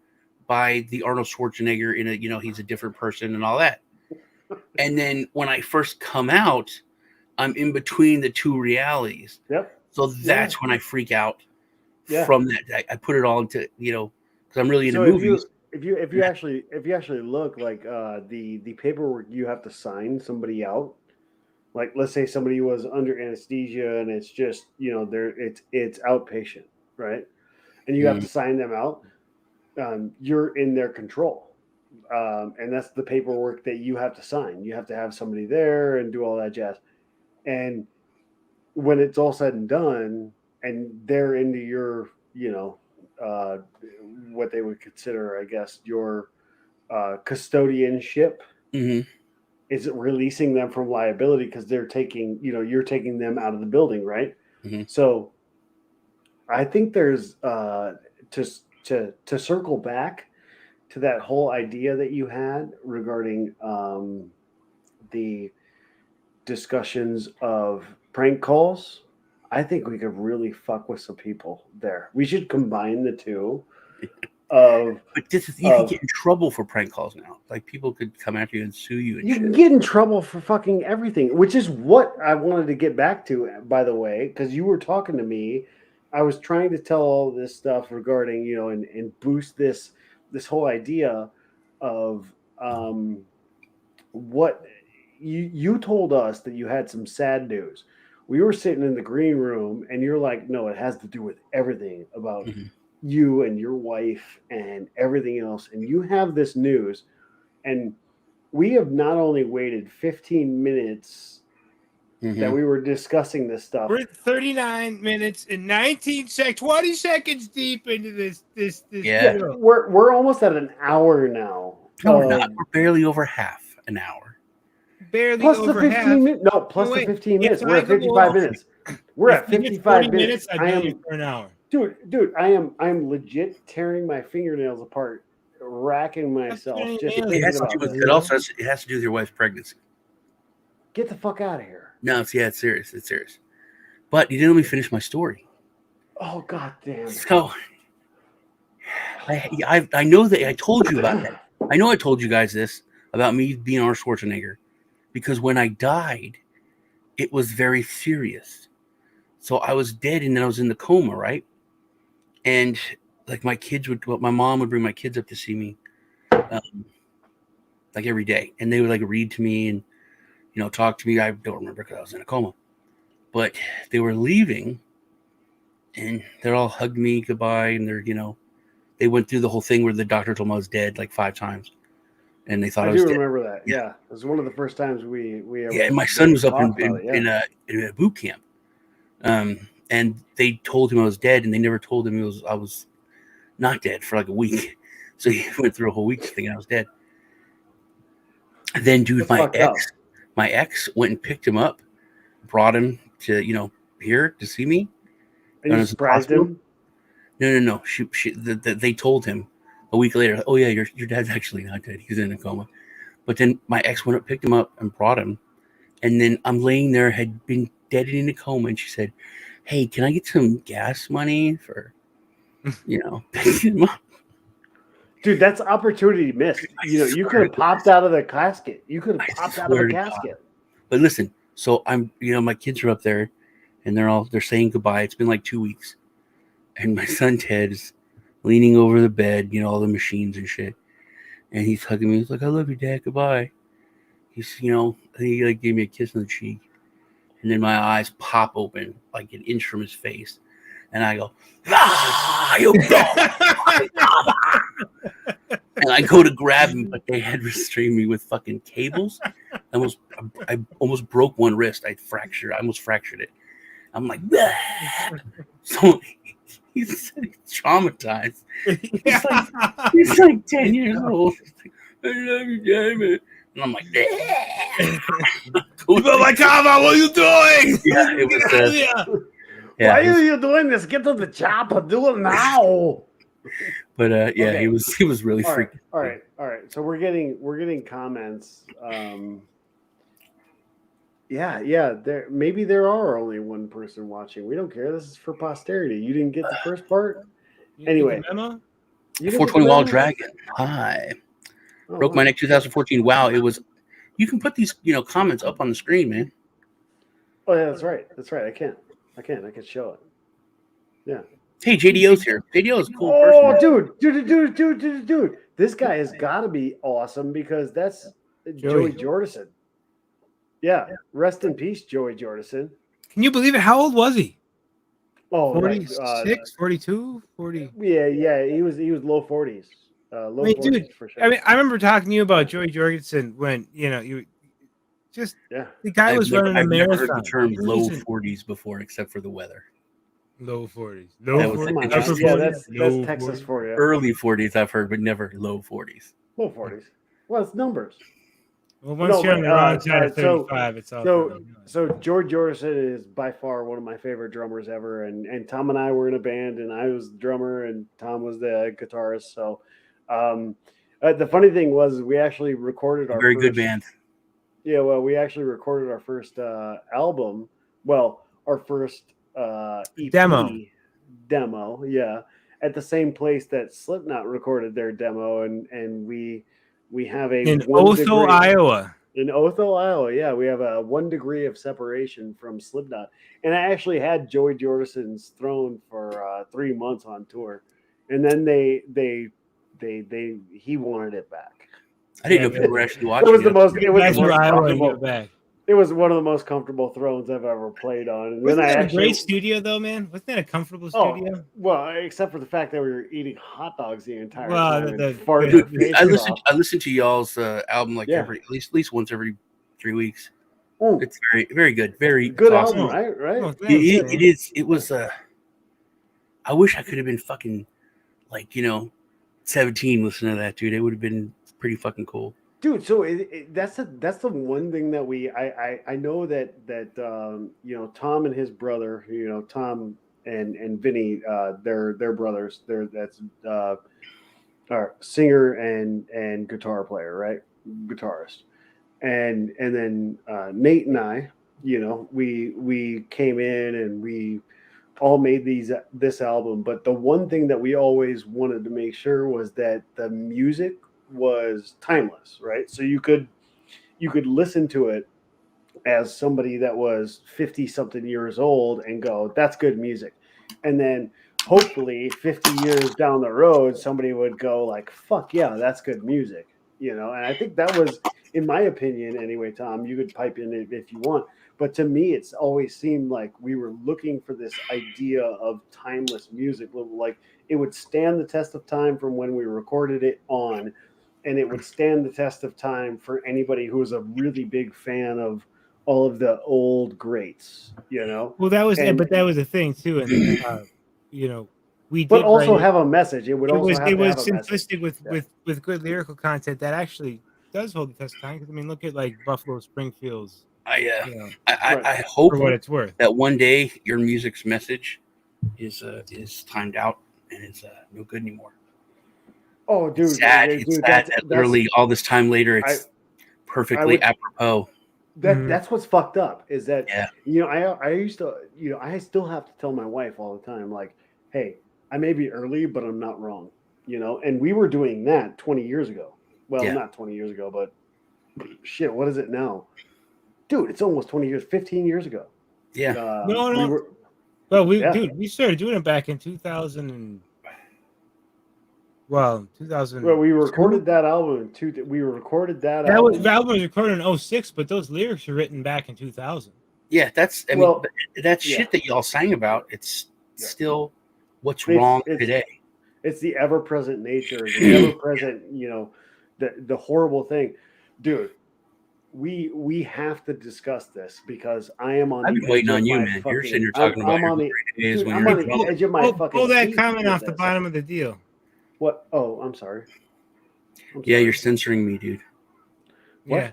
by the Arnold Schwarzenegger in a he's a different person and all that. And then when I first come out, I'm in between the two realities. Yep. So that's when I freak out. Yeah. From that, I put it all into because I'm really into So movies. if you actually look like the paperwork you have to sign somebody out, like let's say somebody was under anesthesia and it's just it's outpatient, right? And you have to sign them out. You're in their control, and that's the paperwork that you have to sign. You have to have somebody there and do all that jazz. And when it's all said and done, and they're into your, what they would consider, I guess, your custodianship. Mm-hmm. Is it releasing them from liability because they're taking, you're taking them out of the building, right? Mm-hmm. So I think there's to circle back to that whole idea that you had regarding the discussions of prank calls. I think we could really fuck with some people there. We should combine the two. But you can get in trouble for prank calls now. Like people could come after you and sue you. And you can get in trouble for fucking everything, which is what I wanted to get back to, by the way, because you were talking to me. I was trying to tell all this stuff regarding, and boost this whole idea of what you told us that you had some sad news. We were sitting in the green room and you're like, no, it has to do with everything about you and your wife and everything else. And you have this news, and we have not only waited 15 minutes that we were discussing this stuff. We're 39 minutes and 20 seconds deep into this. Yeah. We're almost at an hour now. No, we're not. We're barely over half an hour. Barely plus over the 15 half. minutes. No, plus the 15 minutes. We're at 55 minutes. We're at 55 minutes. I am for an hour. Dude, I'm legit tearing my fingernails apart, racking myself. It has to do with it. Also, it has to do with your wife's pregnancy. Get the fuck out of here. No, it's serious. It's serious. But you didn't let me finish my story. Oh, god damn. So I know that I told you about that. I know I told you guys this about me being Arnold Schwarzenegger, because when I died, it was very serious. So I was dead and then I was in the coma, right? And like my mom would bring my kids up to see me, like every day, and they would like read to me and talk to me. I don't remember because I was in a coma, but they were leaving, and they all hugged me goodbye, and they went through the whole thing where the doctor told me I was dead like 5 times, and they thought I was do dead. remember that. Yeah, it was one of the first times we ever. Yeah, and my son was up talked in about it, yeah. in a boot camp, and they told him I was dead, and they never told him I was not dead for like a week. So he went through a whole week thinking I was dead. And then, dude, That's my ex went and picked him up, brought him to here to see me. And you surprised him? No. They told him a week later, oh yeah, your dad's actually not dead. He's in a coma. But then my ex went up, picked him up, and brought him. And then I'm laying there, had been dead in a coma, and she said, "Hey, can I get some gas money for, picking him up?" Dude, that's opportunity missed. You could have popped out of the casket. You could have popped out of a casket. But listen, so I'm, my kids are up there, and they're saying goodbye. It's been like 2 weeks, and my son Ted is leaning over the bed, all the machines and shit, and he's hugging me. He's like, "I love you, Dad. Goodbye." He's, he like gave me a kiss on the cheek, and then my eyes pop open like an inch from his face, and I go, "Ah, you go!" And I go to grab him, but they had restrained me with fucking cables. I almost broke one wrist. I almost fractured it. I'm like, "Bah!" So he's traumatized. He's like 10 years old. I love you, David. And I'm like, my combo, what are you doing? Yeah, it was. Why are you doing this? Get to the chopper. Do it now. But Okay. he was really freaking. All right. So we're getting comments. There are only one person watching. We don't care. This is for posterity. You didn't get the first part. Anyway, 420 Wild Dragon. Hi. Broke my neck 2014. Wow, it was. You can put these comments up on the screen, man. Oh yeah, that's right. I can show it. Yeah. Hey, JDO's here. JDO is a cool person. Oh, dude. This guy has got to be awesome because that's Joey Jordison. Yeah. Rest in peace, Joey Jordison. Can you believe it? How old was he? Oh, 46, 42, 40. Yeah. He was low 40s. Low 40s, dude, for sure. I mean, I remember talking to you about Joey Jordison when you just the guy was running a marathon. I've never heard the term low 40s before, except for the weather. Low 40s. That's Texas 40s. For you. Early 40s I've heard, but never low 40s. Low 40s. Well, it's numbers. Well, once you're on the wrong side of 35, it's all. So George Jordison is by far one of my favorite drummers ever, and Tom and I were in a band, and I was the drummer, and Tom was the guitarist. So, the funny thing was, we actually recorded our very good band. Yeah, well, we actually recorded our first album. Well, our first EP demo, yeah, at the same place that Slipknot recorded their demo, and we have in Otho, Iowa. In Otho, Iowa, yeah, we have a 1 degree of separation from Slipknot, and I actually had Joey Jordison's Throne for 3 months on tour, and then he wanted it back. I didn't know people were actually watching. It was one of the most comfortable Thrones I've ever played on. And wasn't that a great studio, though, man? Wasn't that a comfortable studio? Well, except for the fact that we were eating hot dogs the entire time. I listened to y'all's album at least once every 3 weeks. Mm. It's very, very good. Very good awesome. album, right? Oh, it is. It was. I wish I could have been fucking 17 listening to that, dude. It would have been pretty fucking cool. Dude, so that's the one thing that I know that Tom and his brother, Tom and Vinny, they're brothers. That's our singer and guitar player, right? Guitarist, and then Nate and I, we came in and we all made this album, but the one thing that we always wanted to make sure was that the music was timeless, right? So you could listen to it as somebody that was 50 something years old and go, that's good music. And then hopefully 50 years down the road, somebody would go like, fuck yeah, that's good music. And I think that was, in my opinion anyway, Tom, you could pipe in if you want. But to me, it's always seemed like we were looking for this idea of timeless music. Like it would stand the test of time from when we recorded it on, and it would stand the test of time for anybody who was a really big fan of all of the old greats, Well, that was and but that was a thing too, and we but did write also it. have a message. It would also have It to was have a message. simplistic with good lyrical content that actually does hold the test of time. Because I mean, look at like Buffalo Springfield's. I Right. hope For what it's worth. that one day your music's message is timed out and it's no good anymore. Oh, dude, It's sad. dude, It's sad that literally all this time later, it's perfectly apropos. That's what's fucked up is that Yeah. I used to I still have to tell my wife all the time, like, hey, I may be early, but I'm not wrong, and we were doing that 20 years ago. Well, Yeah. not 20 years ago, but shit, what is it now? Dude, it's almost 20 years, 15 years ago. Yeah. No. We were, Well, yeah. we started doing it back in 2000 and 2000. Well, we recorded that album we recorded that the album. album was recorded in 06, but those lyrics were written back in 2000. Yeah, that's that shit that y'all sang about. It's still what's wrong today. It's the ever-present nature, the ever-present, the horrible thing, dude. We have to discuss this because I am on. I've been waiting on you, man. You're sitting here talking about I'm on the edge of my fucking. Pull that comment off the bottom of the deal. What? Oh, I'm sorry. Yeah, you're censoring me, dude. What? Yeah,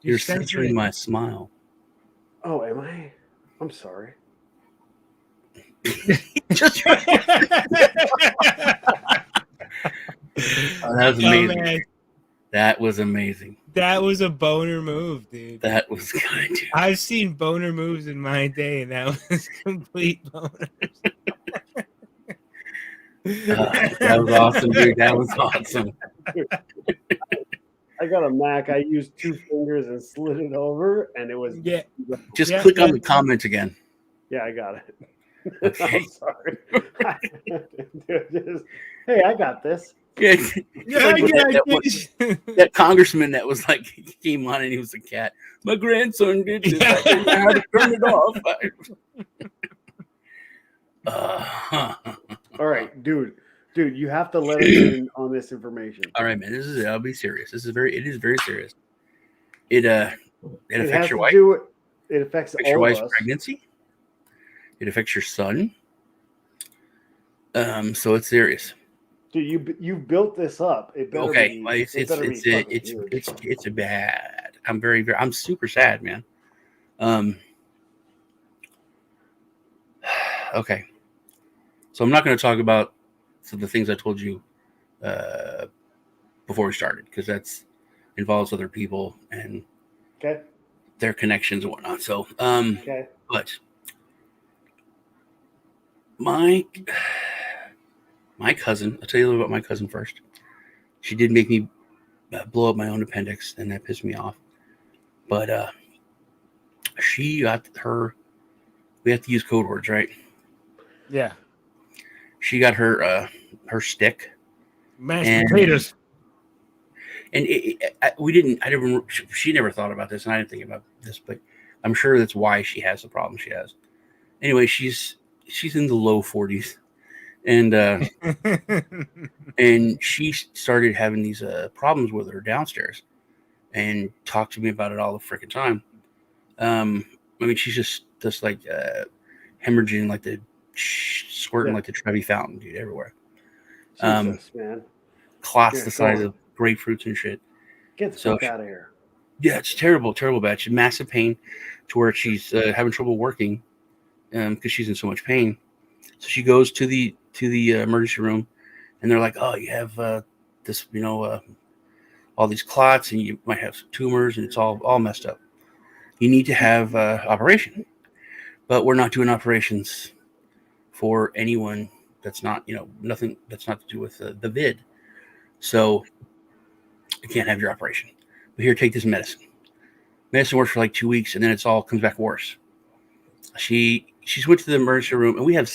you're censoring my smile. Oh, am I? I'm sorry. Just that was amazing. Oh, that was amazing. That was a boner move, dude. That was good, dude. I've seen boner moves in my day, and that was complete boners. That was awesome, dude. That was awesome. I got a Mac. I used 2 fingers and slid it over, and it was Just click on the comment again. Yeah, I got it. Okay. I'm sorry. Hey, I got this. Yeah, that congressman that was like, he came on and he was a cat. My grandson did this. I didn't know how to turn it off. All right, dude, you have to let us in on this information. All right, man. I'll be serious. It is very serious. It affects your wife. It affects your wife's of us. Pregnancy. It affects your son. So it's serious. Dude, you built this up. It better okay. Be, It's bad. I'm super sad, man. Okay. So I'm not going to talk about the things I told you before we started, because that's involves other people and their connections and whatnot. So, but my cousin, I'll tell you a little about my cousin first. She did make me blow up my own appendix, and that pissed me off. But she got we have to use code words, right? Yeah. She got her stick. Mashed potatoes. And she never thought about this, and I didn't think about this, but I'm sure that's why she has the problem she has. Anyway, she's in the low 40s. And and she started having these problems with her downstairs, and talked to me about it all the freaking time. I mean, she's just like hemorrhaging, like squirting like the Trevi fountain, dude, everywhere. Jesus, man. Clots the size of grapefruits and shit. Get the fuck out of here. Yeah, it's terrible bad. She's massive pain to where she's having trouble working because she's in so much pain. So she goes to the emergency room, and they're like, "Oh, you have this, all these clots, and you might have some tumors, and it's all messed up." you need to have operation. But we're not doing operations for anyone that's not, nothing that's not to do with the vid. So you can't have your operation. But here, take this medicine. Medicine works for like 2 weeks, and then it's all comes back worse. She's went to the emergency room, and we have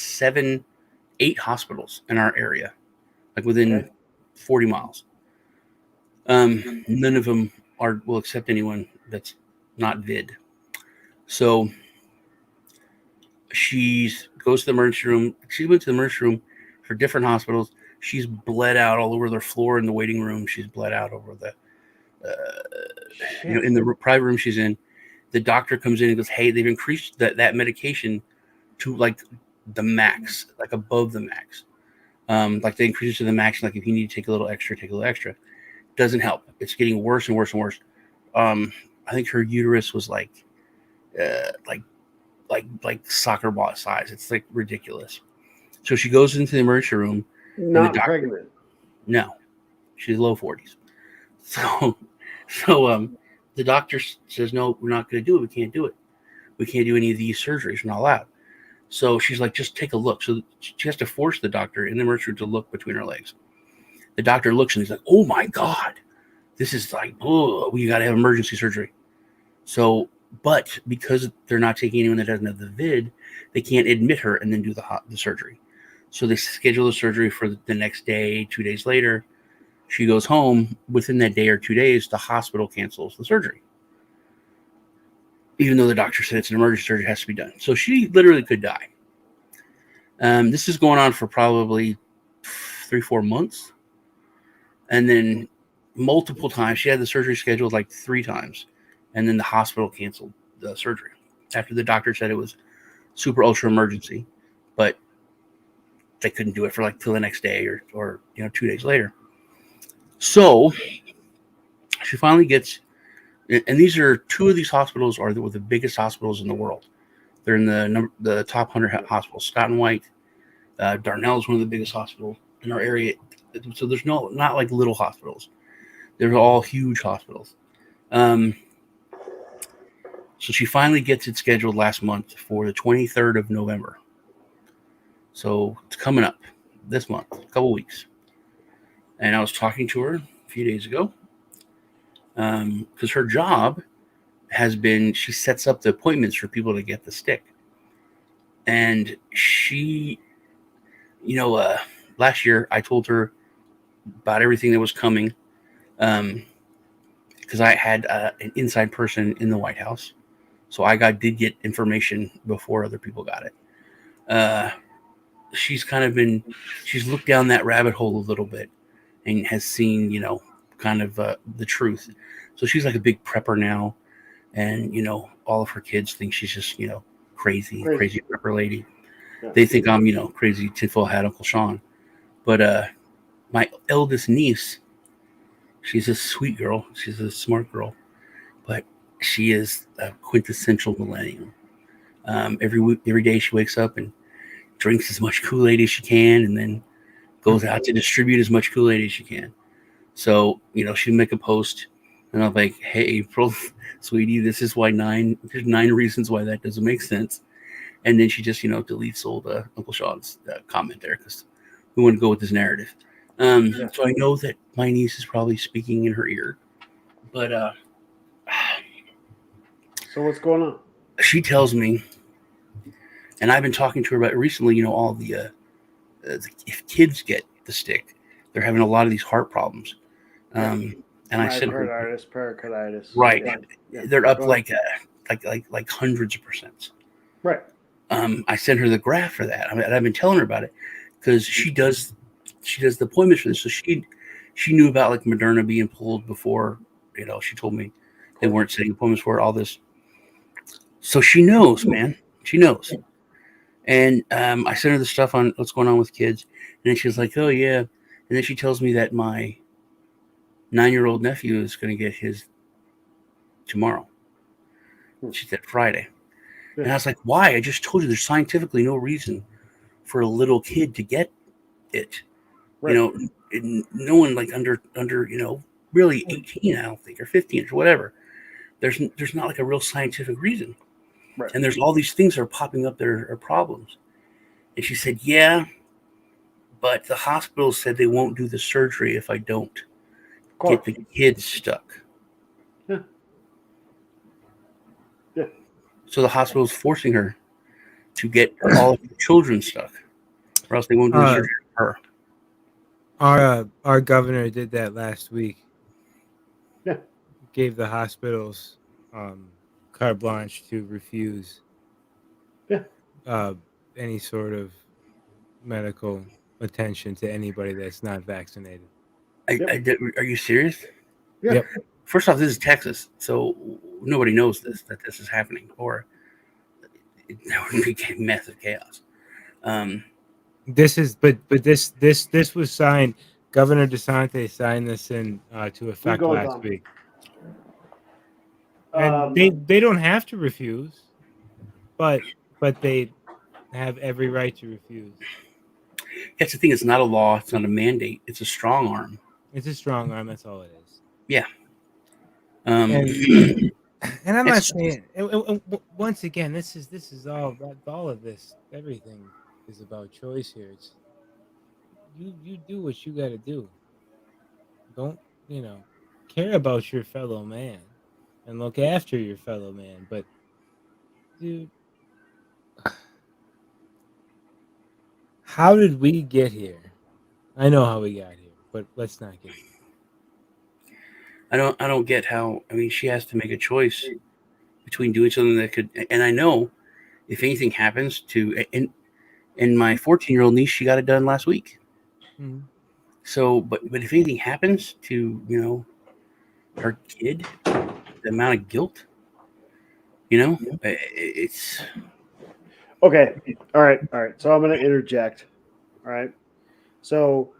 8 hospitals in our area, like within 40 miles. None of them will accept anyone that's not vid. So she goes to the emergency room. She went to the emergency room for different hospitals. She's bled out all over their floor in the waiting room. She's bled out over the, in the private room she's in. The doctor comes in and goes, "Hey, they've increased that medication to like the max, like above the max. Like they increase it to the max. Like if you need to take a little extra, take a little extra. Doesn't help. It's getting worse and worse and worse. I think her uterus was like soccer ball size. It's like ridiculous. So she goes into the emergency room. Not pregnant. No, she's low 40s. So the doctor says, "No, we're not going to do it. We can't do it. We can't do any of these surgeries. We're not allowed." So she's like, "Just take a look." So she has to force the doctor in the emergency room to look between her legs. The doctor looks and he's like, "Oh my God, this is like, oh, we got to have emergency surgery." So, but because they're not taking anyone that doesn't have the vid, they can't admit her and then do the surgery. So they schedule the surgery for the next day. 2 days later, she goes home. Within that day or 2 days, the hospital cancels the surgery, even though the doctor said it's an emergency surgery, has to be done. So she literally could die. This is going on for probably 3-4 months. And then multiple times, she had the surgery scheduled like 3 times. And then the hospital canceled the surgery after the doctor said it was super ultra emergency. But they couldn't do it for like till the next day or 2 days later. So she finally gets, and these are 2 of these hospitals are the biggest hospitals in the world. They're in the top 100 hospitals. Scott and White, Darnell is one of the biggest hospitals in our area. So there's not like little hospitals. They're all huge hospitals. So she finally gets it scheduled last month for the 23rd of November. So it's coming up this month, a couple weeks. And I was talking to her a few days ago because her job has been, she sets up the appointments for people to get the stick. And she, last year I told her about everything that was coming because I had an inside person in the White House. So I did get information before other people got it. She's she's looked down that rabbit hole a little bit and has seen, the truth. So she's like a big prepper now. And, all of her kids think she's just, crazy prepper lady. Yeah. They think I'm, crazy tinfoil hat Uncle Sean. But my eldest niece, she's a sweet girl. She's a smart girl. But she is a quintessential millennial. Every day she wakes up and drinks as much Kool-Aid as she can and then goes out to distribute as much Kool-Aid as she can. So, she'll make a post and I'm like, "Hey, April, sweetie, this is why there's 9 reasons why that doesn't make sense." And then she just, deletes old Uncle Sean's comment there because we want to go with this narrative. So I know that my niece is probably speaking in her ear. But so what's going on? She tells me, and I've been talking to her about it recently, all the if kids get the stick, they're having a lot of these heart problems. And I said, pericarditis. Right. Yeah. They're up like hundreds of %. Right. I sent her the graph for that. I've been telling her about it because she does the appointments for this. So she knew about like Moderna being pulled before, she told me they weren't setting appointments for all this. So she knows, man. She knows. And I sent her the stuff on what's going on with kids. And then she was like, "Oh, yeah." And then she tells me that my 9-year-old nephew is going to get his tomorrow. She said Friday. Yeah. And I was like, "Why? I just told you there's scientifically no reason for a little kid to get it." Right. No one like under really 18, I don't think, or 15 or whatever. there's not like a real scientific reason. Right. And there's all these things that are popping up that are problems. And she said, yeah, but the hospital said they won't do the surgery if I don't get the kids stuck. Yeah. Yeah. So the hospital is forcing her to get all of the children stuck, or else they won't do the surgery for her. Our governor did that last week. Yeah. Gave the hospitals carte blanche to refuse any sort of medical attention to anybody that's not vaccinated. Are you serious? Yeah. Yep. First off, this is Texas, so nobody knows that this is happening, or there would be massive chaos. This was signed. Governor DeSantis signed this in to effect last week, and they don't have to refuse, but they have every right to refuse. That's the thing. It's not a law. It's not a mandate. It's a strong arm. It's a strong arm. That's all it is. Yeah. And I'm not saying. Once again, this is all of this. Everything is about choice here. It's you do what you got to do. Don't care about your fellow man and look after your fellow man. But dude, how did we get here? I know how we got here, but let's not get here. I don't get how. I mean, she has to make a choice between doing something that could. And I know if anything happens to and my 14-year-old niece, she got it done last week. Mm-hmm. So, but if anything happens to her kid, the amount of guilt, it's okay. All right. So I'm going to interject. All right. So,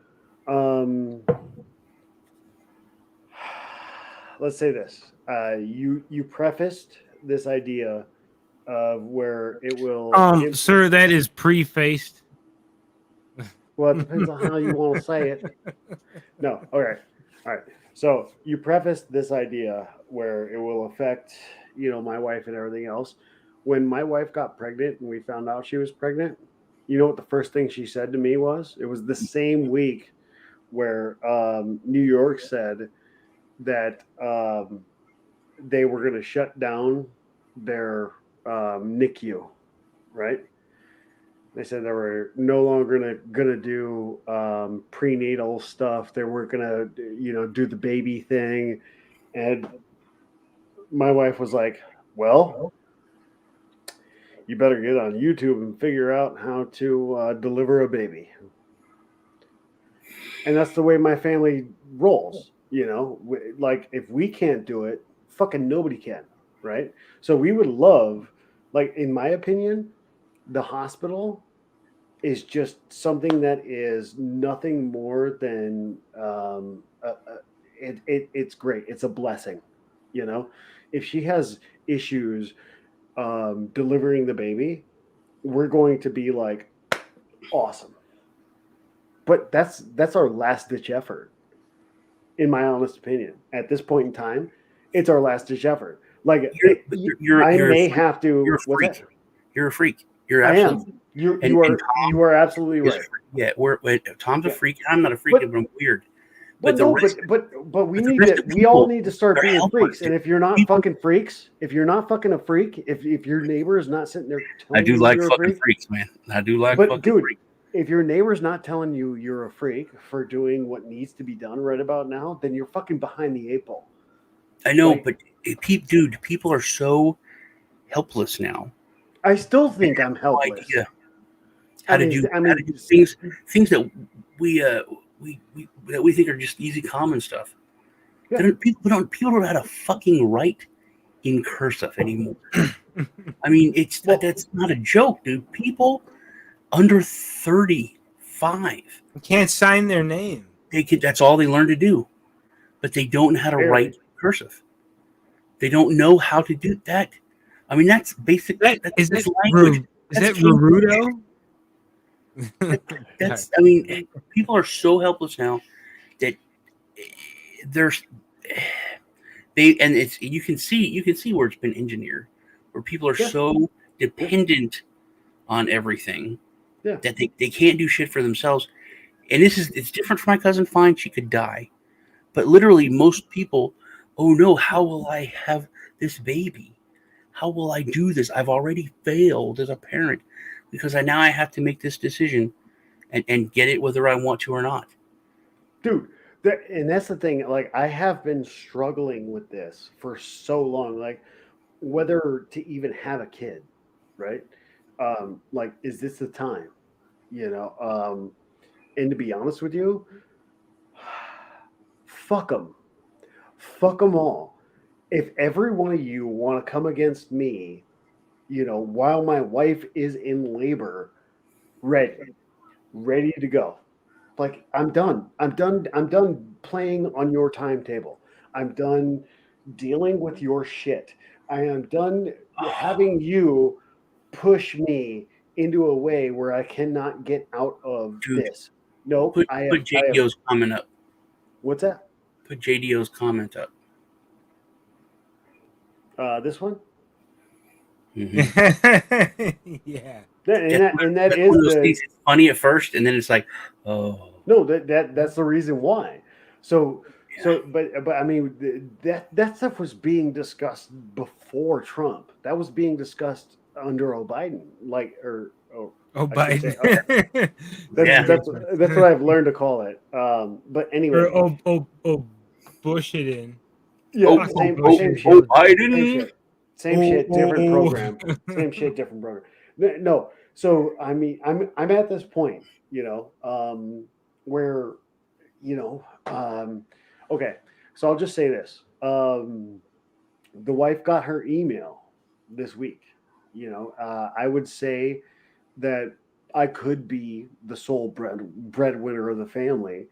let's say this. You prefaced this idea of where it will. Sir, that is prefaced. Well, it depends on how you want to say it. No. Okay. All right. So you prefaced this idea where it will affect, my wife and everything else. When my wife got pregnant and we found out she was pregnant, you know what the first thing she said to me was? It was the same week where New York said that they were going to shut down their NICU, right? They said they were no longer gonna do prenatal stuff. They weren't gonna, do the baby thing. And my wife was like, "Well, you better get on YouTube and figure out how to deliver a baby." And that's the way my family rolls. Like if we can't do it, fucking nobody can, right? So we would love, like in my opinion, the hospital is just something that is nothing more than it's great. It's a blessing, If she has issues delivering the baby, we're going to be like, awesome. But that's our last ditch effort, in my honest opinion. At this point in time, it's our last ditch effort. Like you're have to. You're a freak. You're a freak. You're I absolutely. am. You are absolutely right. Yeah, Tom's a freak. I'm not a freak, but I'm weird. But we all need to start being freaks. And if you're not fucking freaks, if you're not fucking a freak, if your neighbor is not sitting there telling you like you're fucking a freak, freaks, man. I do like but fucking dude, freaks. If your neighbor's not telling you you're a freak for doing what needs to be done right about now, then you're fucking behind the eight ball. I know, but people are so helpless now. I still think I'm helpless. No idea how to do things that we think are just easy, common stuff. Yeah. People don't know how to fucking write in cursive anymore. I mean, that's not a joke, dude. People under 35 can't sign their name. That's all they learn to do, but they don't know how to write cursive. They don't know how to do that. I mean, that's basic. Is that language? Is that Naruto? I mean, people are so helpless now that it's you can see where it's been engineered, where people are so dependent on everything that they can't do shit for themselves. And it's different for my cousin. Fine, she could die, but literally most people, oh no, how will I have this baby? How will I do this? I've already failed as a parent because I have to make this decision and get it whether I want to or not. Dude, and that's the thing. Like, I have been struggling with this for so long. Like, whether to even have a kid, right? Like, is this the time? And to be honest with you, fuck them. Fuck them all. If every one of you want to come against me, while my wife is in labor, ready to go. Like, I'm done. I'm done playing on your timetable. I'm done dealing with your shit. I am done having you push me into a way where I cannot get out of this. No, put JDO's comment up. What's that? Put JDO's comment up. This one? Mm-hmm. Yeah. And that is it's funny at first, and then it's like, oh no, that's the reason why. But I mean, that stuff was being discussed before Trump. That was being discussed under Biden, Biden. That's what I've learned to call it. But anyway, Bush it in. Yeah, same shit. Biden. Same shit, different program. Same shit, different program. No, so I mean, I'm at this point, where, okay. So I'll just say this: the wife got her email this week. I would say that I could be the sole breadwinner of the family,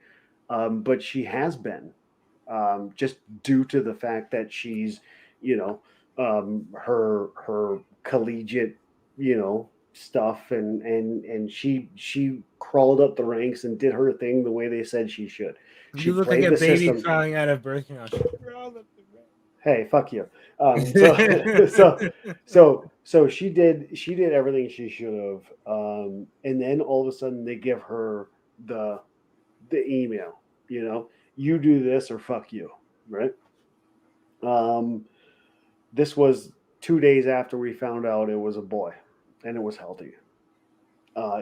but she has been, just due to the fact that she's, her collegiate, stuff, and she crawled up the ranks and did her thing the way they said she should. You look like a baby crawling out of birth canal. Hey, fuck you. So she did everything she should have, and then all of a sudden they give her the email. You do this or fuck you, right? This was 2 days after we found out it was a boy, and it was healthy.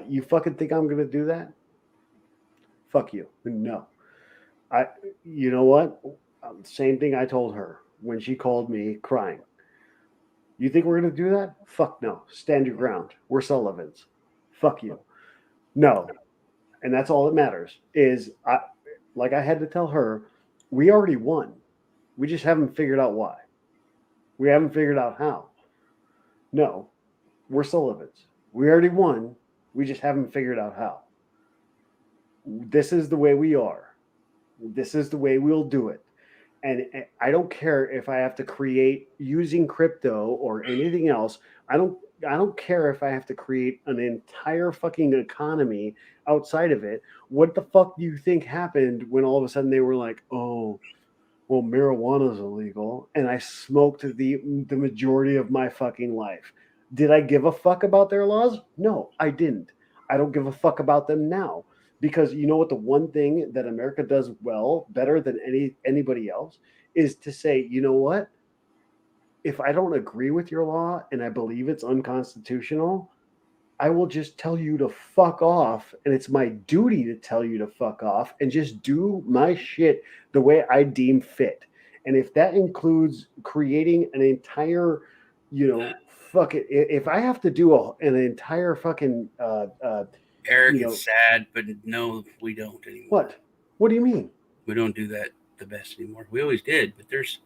You fucking think I'm gonna do that? Fuck you. No. You know what? Same thing I told her when she called me crying. You think we're going to do that? Fuck no. Stand your ground. We're Sullivans. Fuck you. No. And that's all that matters is, I had to tell her, we already won. We just haven't figured out why. We haven't figured out how. No. We're Sullivans. We already won. We just haven't figured out how. This is the way we are. This is the way we'll do it. And I don't care if I have to create using crypto or anything else. I don't care if I have to create an entire fucking economy outside of it. What the fuck do you think happened when all of a sudden they were like, oh, well, marijuana is illegal, and I smoked the majority of my fucking life? Did I give a fuck about their laws? No, I didn't. I don't give a fuck about them now. Because you know what, the one thing that America does well, better than anybody else, is to say, you know what? If I don't agree with your law and I believe it's unconstitutional, I will just tell you to fuck off. And it's my duty to tell you to fuck off and just do my shit the way I deem fit. And if that includes creating an entire, fuck it. If I have to do an entire fucking Eric, it's sad, but no, we don't anymore. What do you mean? We don't do that the best anymore. We always did, but there's.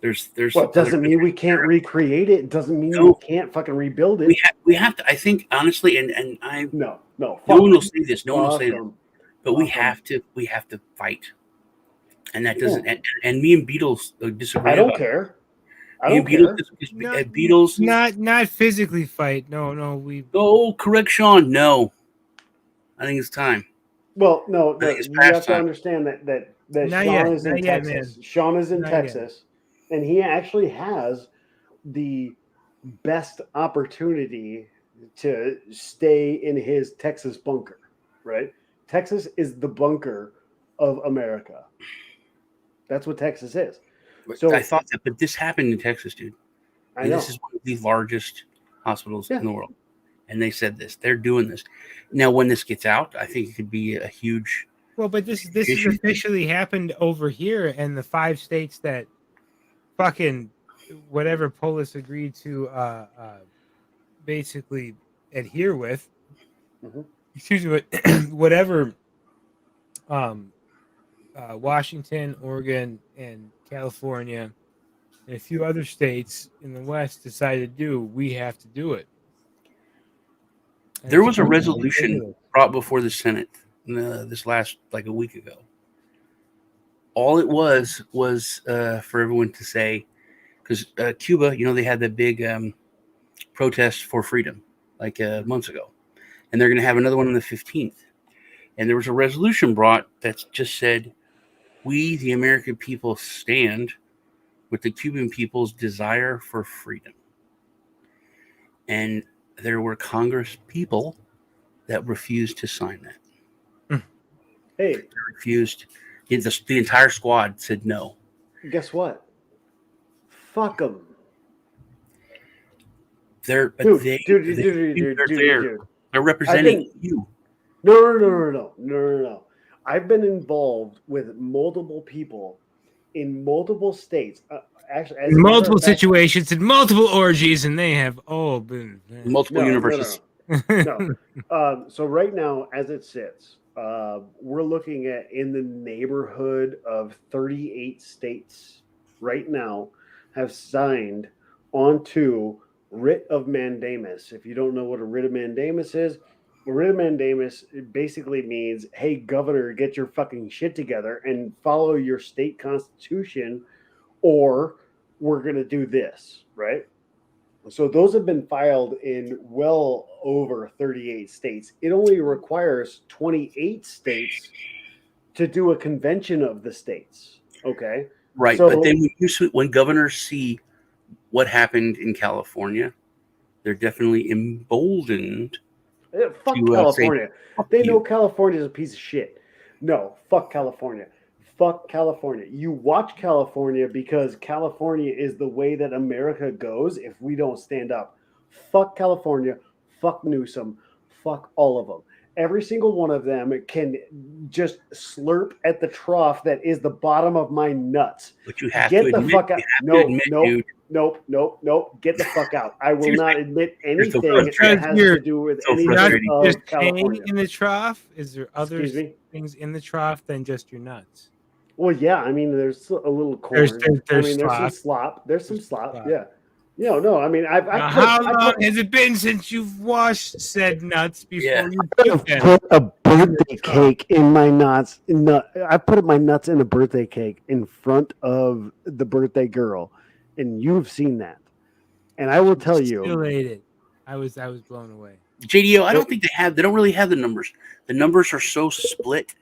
Well, it doesn't mean we can't recreate it. It doesn't mean we can't fucking rebuild it. We have to. I think honestly, and I no one will say this. No one will say that. But we have to fight, and that doesn't. And me and Beatles disagree. I don't care. Beatles not physically fight. No, we. Oh, correct, Sean. No. I think it's time. Well, no, you have to understand that Sean is in Texas. Man. Sean is in Texas. And he actually has the best opportunity to stay in his Texas bunker, right? Texas is the bunker of America. That's what Texas is. So I thought that, but this happened in Texas, dude. I And know. this is one of the largest hospitals Yeah. in the world. And they said this. They're doing this. Now, when this gets out, I think it could be a huge. Well, but this has issue. officially happened over here, and the 5 states that fucking whatever Polis agreed to basically adhere with. Mhm. Excuse me, whatever Washington, Oregon, and California, and a few other states in the West decide to do, we have to do it. And There it's was a fucking resolution ridiculous. brought before the Senate this last like a week ago. All it was for everyone to say, because Cuba, they had that big protest for freedom like months ago, and they're going to have another one on the 15th. And there was a resolution brought that just said, "We, the American people, stand with the Cuban people's desire for freedom." And there were Congress people that refused to sign that. Hey, They refused. The entire squad said no. guess what? Fuck them. They're Dude, they, dude. They're representing been- you. No. I've been involved with multiple people in multiple states. Actually, as a In matter of multiple fact- situations, in multiple orgies, and they have all been Multiple universes. No. So right now, as it sits, we're looking at in the neighborhood of 38 states right now have signed onto writ of mandamus. If you don't know what a writ of mandamus is, a writ of mandamus basically means, hey, governor, get your fucking shit together and follow your state constitution, or we're going to do this, right? So those have been filed in well over 38 states. It only requires 28 states to do a convention of the states. Okay. Right. So- But then when governors see what happened in California, they're definitely emboldened. Fuck to, California. Fuck They you. know California is a piece of shit. No, fuck California. Fuck California. You watch California because California is the way that America goes if we don't stand up. Fuck California. Fuck Newsom. Fuck all of them. Every single one of them can just slurp at the trough that is the bottom of my nuts. But you have Get to the admit, fuck out. you have No, to admit, nope. dude. Nope. Get the fuck out. I will Here's not the- admit here's the anything frustrating- that has to do with so anything frustrating. of Just California. hang in the trough. Is there other Excuse me? things in the trough than just your nuts? Well, yeah. I mean, there's a little corn. There's some slop. slop. There's some There's slop. slop. Yeah. No. I mean, Now, how long has it been since you've washed said nuts before Yeah. you I've put them? put a birthday trough. cake in my nuts. I put my nuts in a birthday cake in front of the birthday girl, and you've seen that. And I will tell you, Still ate it. I was blown away. JDO, I don't think they don't really have the numbers. The numbers are so split,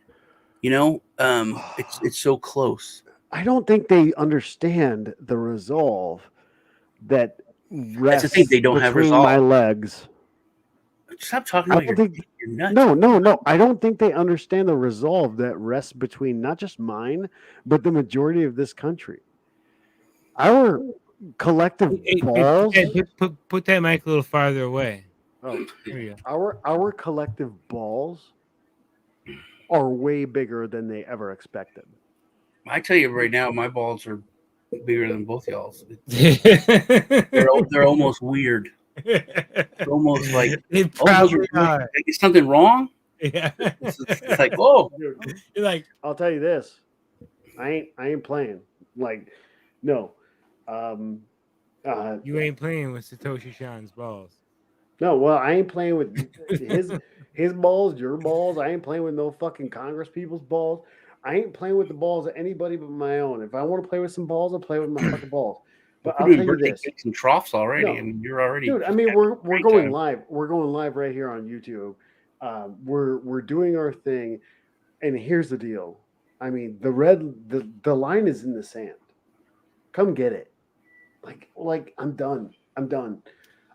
it's so close. I don't think they understand the resolve that rests the thing, they don't have between resolve. my legs. Stop talking I about don't think your nuts. No. I don't think they understand the resolve that rests between not just mine, but the majority of this country. Our collective balls. Put that mic a little farther away. Oh, There you go. our collective balls are way bigger than they ever expected. I tell you right now, my balls are bigger than both y'all's. They're almost weird. It's almost like They probably like, are. is something wrong? Yeah. It's like, oh, Dude, You're like, I'll tell you this. I ain't playing. Like, no. you ain't playing with Satoshi Sean's balls. No, well, I ain't playing with his balls, your balls. I ain't playing with no fucking Congress people's balls. I ain't playing with the balls of anybody but my own. If I want to play with some balls, I'll play with my fucking balls. But I'll we're tell doing you birthday this, cakes and troughs already. No. I mean, you're already, dude. I just mean, having we're a great going time. live. We're going live right here on YouTube. We're doing our thing, and here's the deal. I mean, the line is in the sand. Come get it. Like I'm done.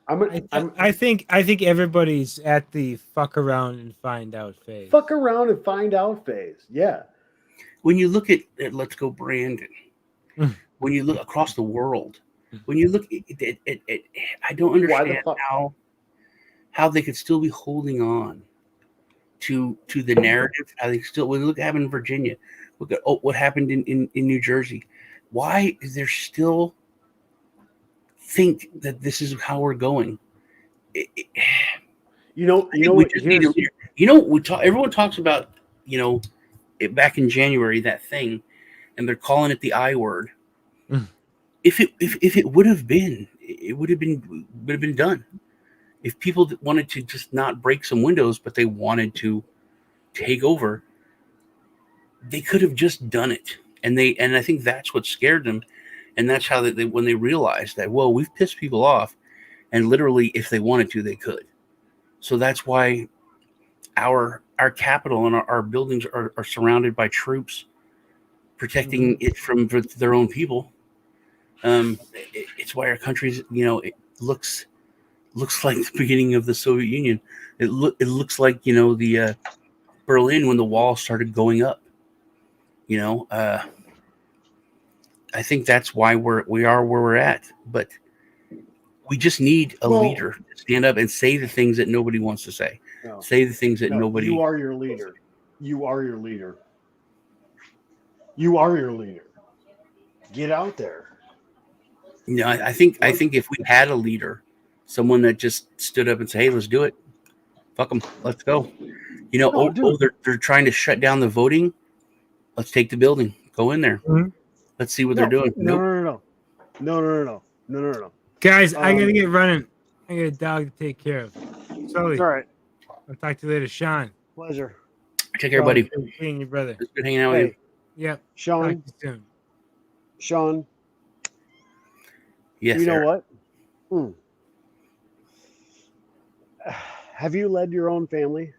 I think everybody's at the fuck around and find out phase. Fuck around and find out phase. Yeah. When you look at Let's Go Brandon, when you look across the world, when you look at I don't understand how they could still be holding on to the narrative. How they still, when you look at in Virginia, look at what happened in New Jersey. Why is there still think that this is how we're going? We just need a leader. Everyone talks about, back in January, that thing, and they're calling it the I word. If it would have been, it would have been done. If people wanted to just not break some windows, but they wanted to take over, they could have just done it. And I think that's what scared them. And that's how they when they realized that, well, we've pissed people off, and literally, if they wanted to, they could. So that's why our capital and our buildings are surrounded by troops protecting it from their own people. It's why our country's, it looks like the beginning of the Soviet Union. It looks like, the Berlin when the wall started going up. I think that's why we are where we're at. But we just need a leader to stand up and say the things that nobody wants to say. No, say the things that nobody. You are your leader. You are your leader. You are your leader. Get out there. I think if we had a leader, someone that just stood up and said, "Hey, let's do it. Fuck them. Let's go." They're trying to shut down the voting. Let's take the building. Go in there. Mm-hmm. Let's see what they're doing. No. Guys, I gotta get running. I got a dog to take care of. Sully. It's all right. I'll talk to you later, Sean. Pleasure. Take care, buddy. Being your brother. It's good hanging out with you. Yep. Sean. Sean. Yes. You know what? Have you led your own family?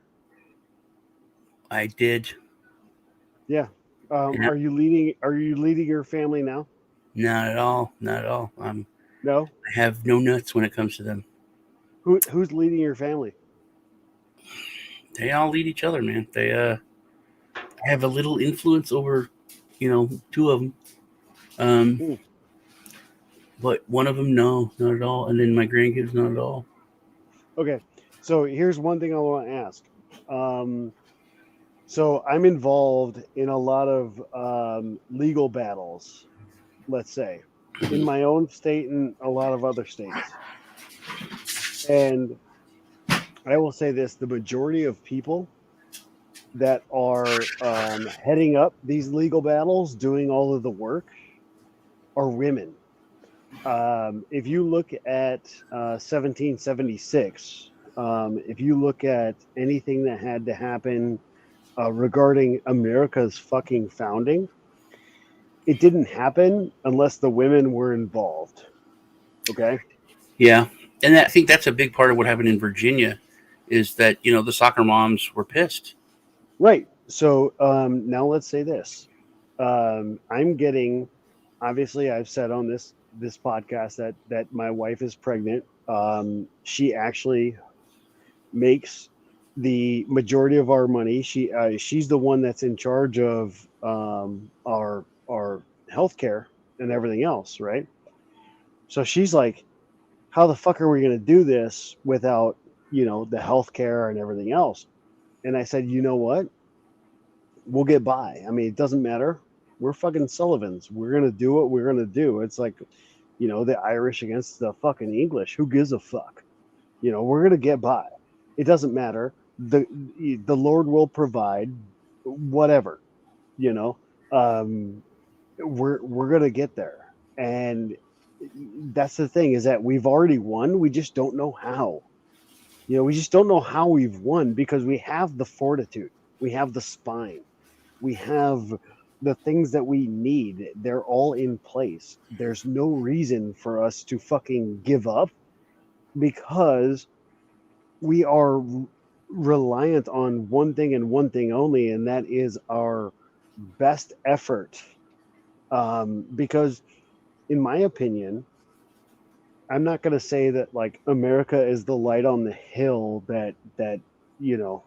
I did. Yeah. Are you leading your family now? Not at all. No. I have no nuts when it comes to them. Who's leading your family? They all lead each other, man. They have a little influence over, two of them. But one of them, no, not at all. And then my grandkids, not at all. Okay. So here's one thing I want to ask. So I'm involved in a lot of legal battles, let's say, in my own state and a lot of other states. And I will say this, the majority of people that are heading up these legal battles, doing all of the work, are women. If you look at 1776, if you look at anything that had to happen regarding America's fucking founding, it didn't happen unless the women were involved. Okay? Yeah. And I think that's a big part of what happened in Virginia is that, the soccer moms were pissed. Right. So now let's say this. I'm getting, obviously I've said on this podcast that my wife is pregnant. She actually makes the majority of our money. She's the one that's in charge of our healthcare and everything else, right? So she's like, how the fuck are we going to do this without, the healthcare and everything else? And I said, you know what? We'll get by. I mean, it doesn't matter. We're fucking Sullivans. We're going to do what we're going to do. It's like, the Irish against the fucking English. Who gives a fuck? We're going to get by. It doesn't matter. The Lord will provide whatever, we're going to get there. And that's the thing, is that we've already won. We just don't know how. We just don't know how we've won, because we have the fortitude. We have the spine. We have the things that we need. They're all in place. There's no reason for us to fucking give up, because we are reliant on one thing and one thing only, and that is our best effort. Because in my opinion, I'm not going to say that like America is the light on the hill that you know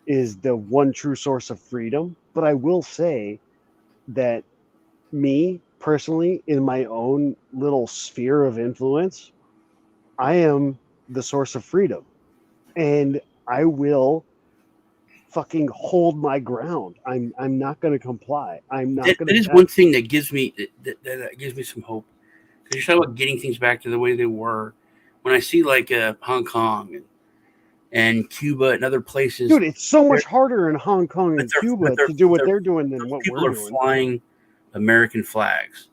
is the one true source of freedom, but I will say that me personally, in my own little sphere of influence, I am the source of freedom, and I will fucking hold my ground. I'm not going to comply. I'm not going That to is one thing that gives me that gives me some hope. Because you're talking about getting things back to the way they were. When I see like Hong Kong and Cuba and other places, dude. It's so much harder in Hong Kong and Cuba to do what they're doing than those what people we're are doing. flying American flags.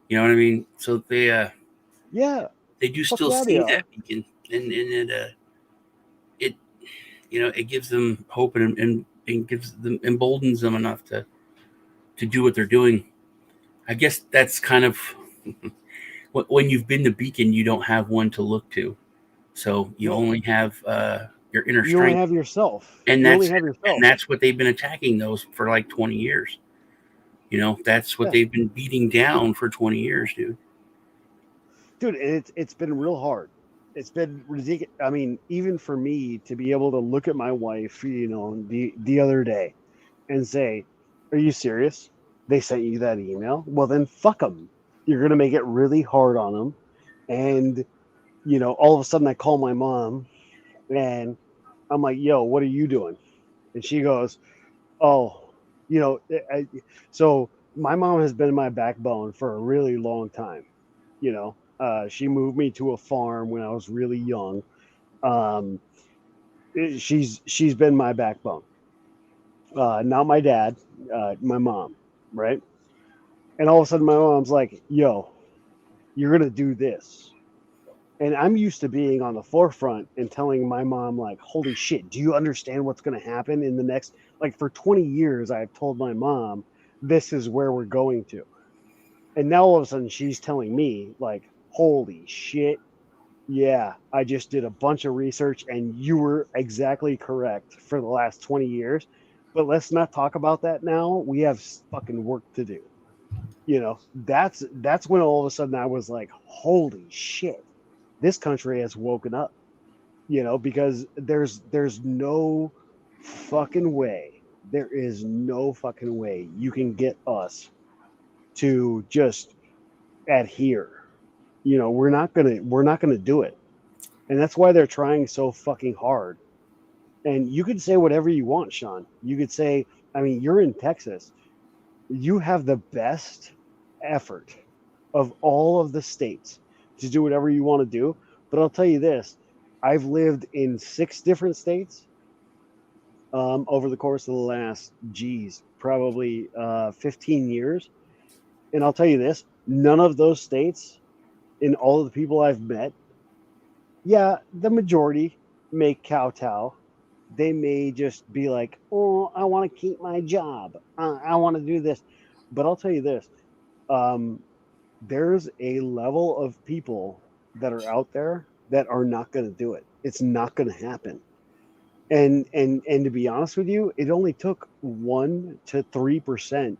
You know what I mean? So Yeah, they do fuck still yeah, they see are. that beacon, and it it gives them hope and gives them emboldens them enough to do what they're doing. I guess that's kind of when you've been the beacon, you don't have one to look to, so you No, only have your inner you only strength, have yourself. and You only have yourself. that's what they've been attacking those for like 20 years. That's what Yeah. they've been beating down for 20 years, dude. Dude, it's been real hard. It's been ridiculous. I mean, even for me to be able to look at my wife, the other day, and say, "Are you serious? They sent you that email? Well, then fuck them. You're gonna make it really hard on them." And all of a sudden, I call my mom, and I'm like, "Yo, what are you doing?" And she goes, "Oh, you know." So my mom has been my backbone for a really long time. She moved me to a farm when I was really young. Um, she's been my backbone. Not my dad, my mom, right? And all of a sudden, my mom's like, "Yo, you're gonna do this." And I'm used to being on the forefront and telling my mom, like, "Holy shit, do you understand what's gonna happen in the next?" Like for 20 years, I've told my mom, "This is where we're going to." And now all of a sudden, she's telling me, like, "Holy shit, yeah, I just did a bunch of research and you were exactly correct for the last 20 years. But let's not talk about that now. We have fucking work to do." That's when all of a sudden I was like, "Holy shit, this country has woken up." Because there's no fucking way. There is no fucking way you can get us to just adhere. We're not gonna do it. And that's why they're trying so fucking hard. And you could say whatever you want, Sean. You could say, I mean, you're in Texas. You have the best effort of all of the states to do whatever you want to do. But I'll tell you this, I've lived in 6 different states over the course of the last, probably 15 years. And I'll tell you this, none of those states, in all of the people I've met, yeah, the majority may kowtow. They may just be like, "Oh, I want to keep my job. I want to do this." But I'll tell you this: um, there's a level of people that are out there that are not going to do it. It's not going to happen. And to be honest with you, it only took 1 to 3%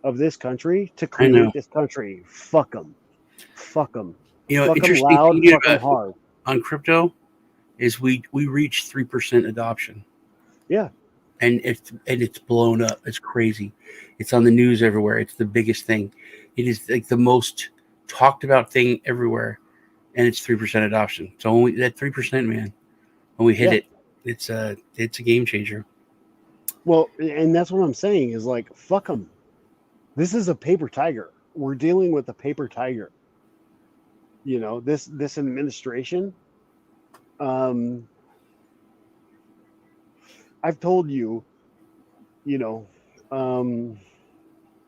of this country to I know. create this country. Fuck them. Fuck them. Fuck them Interesting loud. thing Fuck them hard. on crypto is we reached 3% adoption. Yeah. And it's blown up. It's crazy. It's on the news everywhere. It's the biggest thing. It is like the most talked about thing everywhere, and it's 3% adoption. So when that 3%, man, when we hit it, it's a game changer. Well, and that's what I'm saying is like, fuck them. This is a paper tiger. We're dealing with a paper tiger. This administration. I've told you, you know,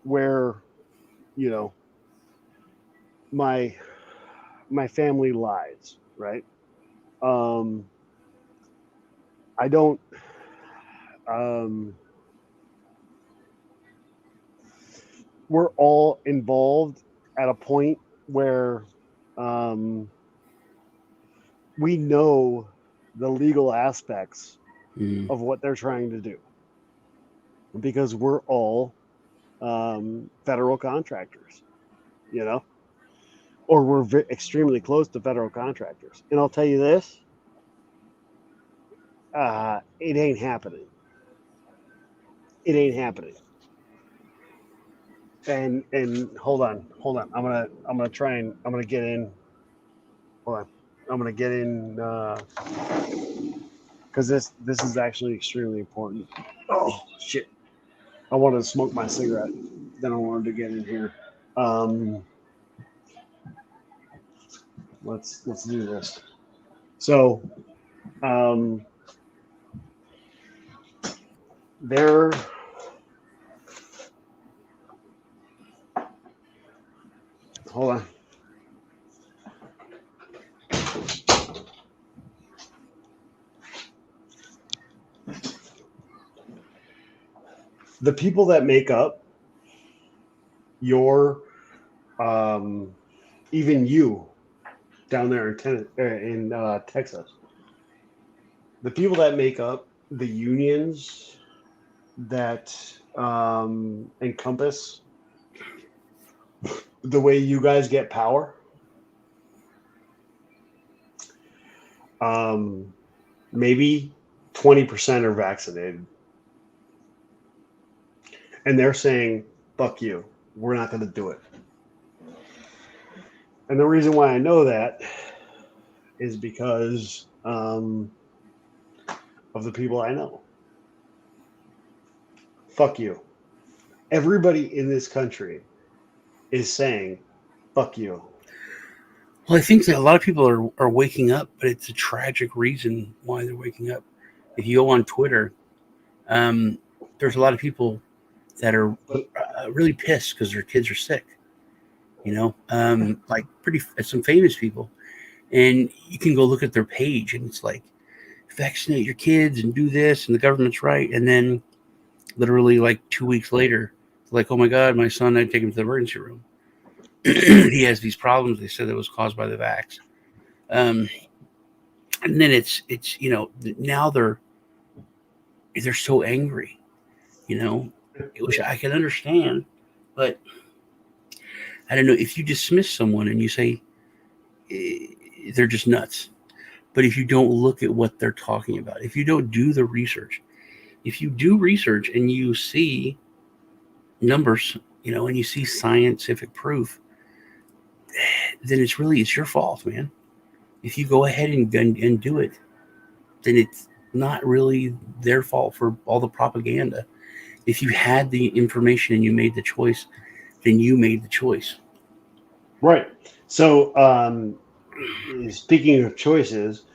where, you know, my family lies, right? Um, I don't. We're all involved at a point where we know the legal aspects of what they're trying to do because we're all federal contractors. you know, or we're extremely close to federal contractors. And I'll tell you this, it ain't happening. It ain't happening. And hold on. I'm gonna get in. Hold on. I'm gonna get in because this is actually extremely important. Oh shit! I wanted to smoke my cigarette, then I wanted to get in here. Let's do this. So, there. Hold on. The people that make up your, even you, down there in Texas, the people that make up the unions that encompass the way you guys get power, maybe 20% are vaccinated. And they're saying, fuck you, we're not going to do it. And the reason why I know that is because of the people I know. Fuck you. Everybody in this country is saying, fuck you. Well, I think that a lot of people are waking up, but it's a tragic reason why they're waking up. If you go on Twitter, there's a lot of people that are really pissed because their kids are sick, you know, like some famous people. And you can go look at their page and it's like, vaccinate your kids and do this and the government's right. And then literally like 2 weeks later, like, oh my God, my son, I take him to the emergency room. He has these problems. They said it was caused by the vax. And then it's, you know, now they're so angry, you know, which I can understand, but I don't know if you dismiss someone and you say they're just nuts, but if you don't look at what they're talking about, if you don't do the research, if you do research and you see numbers, you know, and you see scientific proof, then it's your fault, man. If you go ahead and do it, then it's not really their fault for all the propaganda. If you had the information and you made the choice, then you made the choice. Right. So, speaking of choices,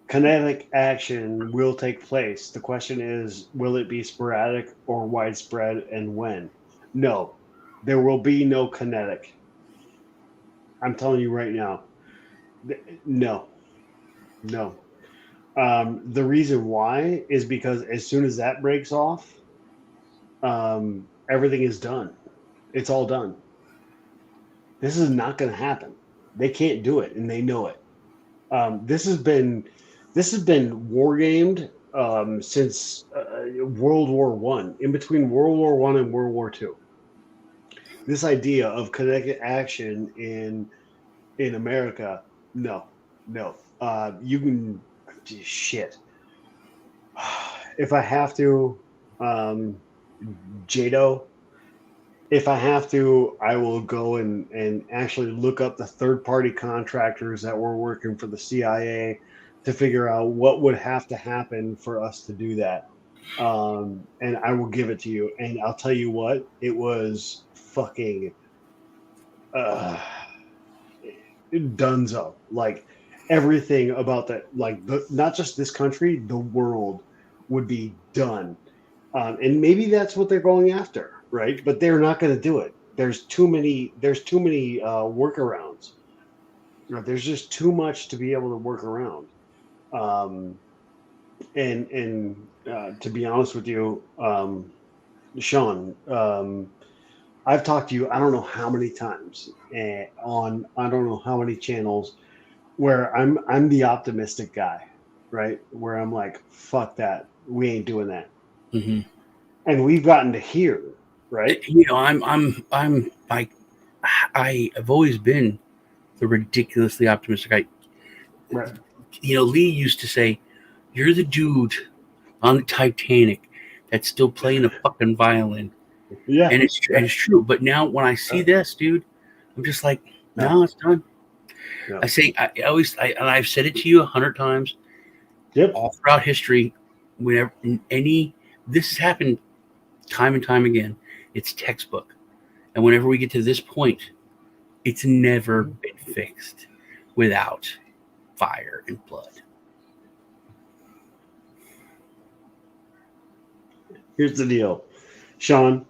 kinetic action will take place. The question is, will it be sporadic or widespread, and when? No, there will be no kinetic. I'm telling you right now. No. The reason why is because as soon as that breaks off, everything is done. It's all done. This is not going to happen. They can't do it, and they know it. This has been war gamed since World War One. In between World War One and World War Two, this idea of kinetic action in America, no. You can shit. If I have to, Jado. If I have to, I will go and actually look up the third-party contractors that were working for the CIA to figure out what would have to happen for us to do that. And I will give it to you. And I'll tell you what, it was fucking dunzo. Like, everything about that, like, not just this country, the world would be done. And maybe that's what they're going after. Right, but they're not going to do it. There's too many workarounds. You know, there's just too much to be able to work around. And to be honest with you, Sean, I've talked to you. I don't know how many times on I don't know how many channels where I'm the optimistic guy, right? Where I'm like, fuck that, we ain't doing that. Mm-hmm. And we've gotten to here. Right. You know, I'm like, I've always been the ridiculously optimistic. Right. Lee used to say, "You're the dude on the Titanic that's still playing a fucking violin." Yeah. And it's true. But now when I see this, dude, I'm just like, no, it's done. No. And I've said it to you 100 times. Yep. All throughout history, whenever this has happened time and time again, it's textbook. And whenever we get to this point, it's never been fixed without fire and blood. Here's the deal, Sean.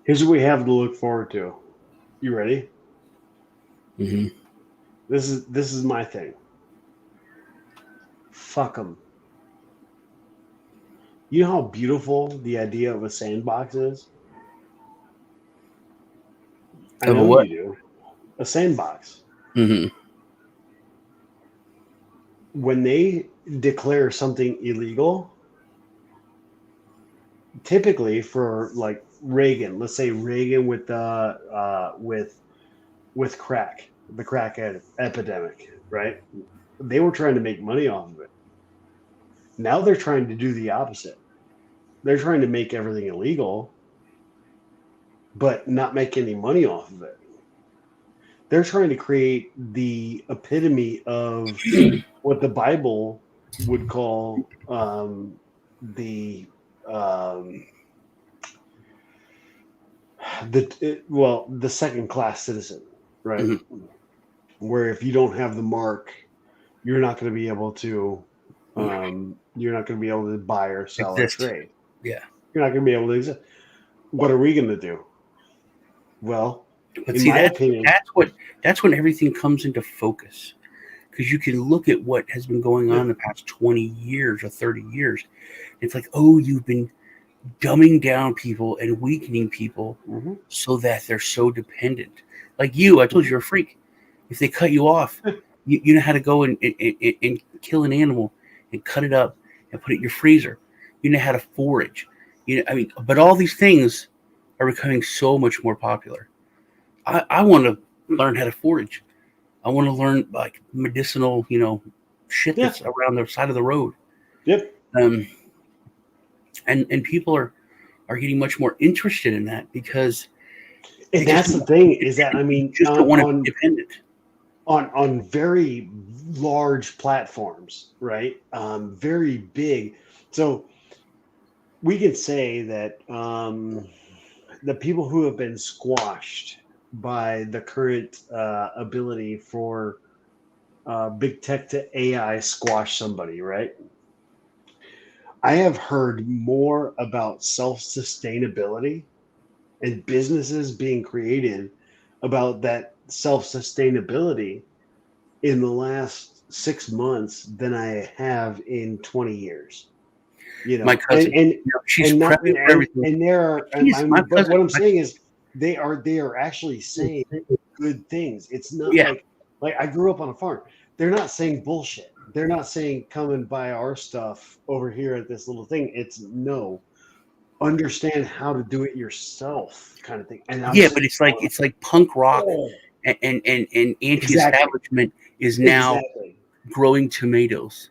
Here's what we have to look forward to. You ready? Mm-hmm. This is my thing. Fuck them. You know how beautiful the idea of a sandbox is? I know what? you do. A sandbox. Mm-hmm. When they declare something illegal, typically for like Reagan, let's say Reagan with crack, the crack epidemic, right? They were trying to make money off of it. Now they're trying to do the opposite. They're trying to make everything illegal, but not make any money off of it. They're trying to create the epitome of what the Bible would call the second class citizen, right? Mm-hmm. Where if you don't have the mark, you're not going to be able to buy or sell or trade. Yeah, you're not going to be able to exist. What are we going to do? Well, but see, that's when everything comes into focus, because you can look at what has been going on the past 20 years or 30 years. It's like, oh, you've been dumbing down people and weakening people so that they're so dependent. Like you, I told you you're a freak. If they cut you off, you know how to go and kill an animal and cut it up and put it in your freezer. You know how to forage. But all these things are becoming so much more popular. I want to learn how to forage. I want to learn like medicinal, shit that's around the side of the road. Yep. And people are getting much more interested in that because. And that's the thing is that just don't want to be dependent on very large platforms, right? Very big. So we can say that the people who have been squashed by the current ability for big tech to AI squash somebody, right? I have heard more about self-sustainability and businesses being created about that self-sustainability in the last 6 months than I have in 20 years. My cousin, she's prepping for everything. And there are, but what I'm saying is they are actually saying good things. It's not like I grew up on a farm. They're not saying bullshit. They're not saying come and buy our stuff over here at this little thing. It's no. Understand how to do it yourself, kind of thing. And but it's like punk rock and anti-establishment is now growing tomatoes.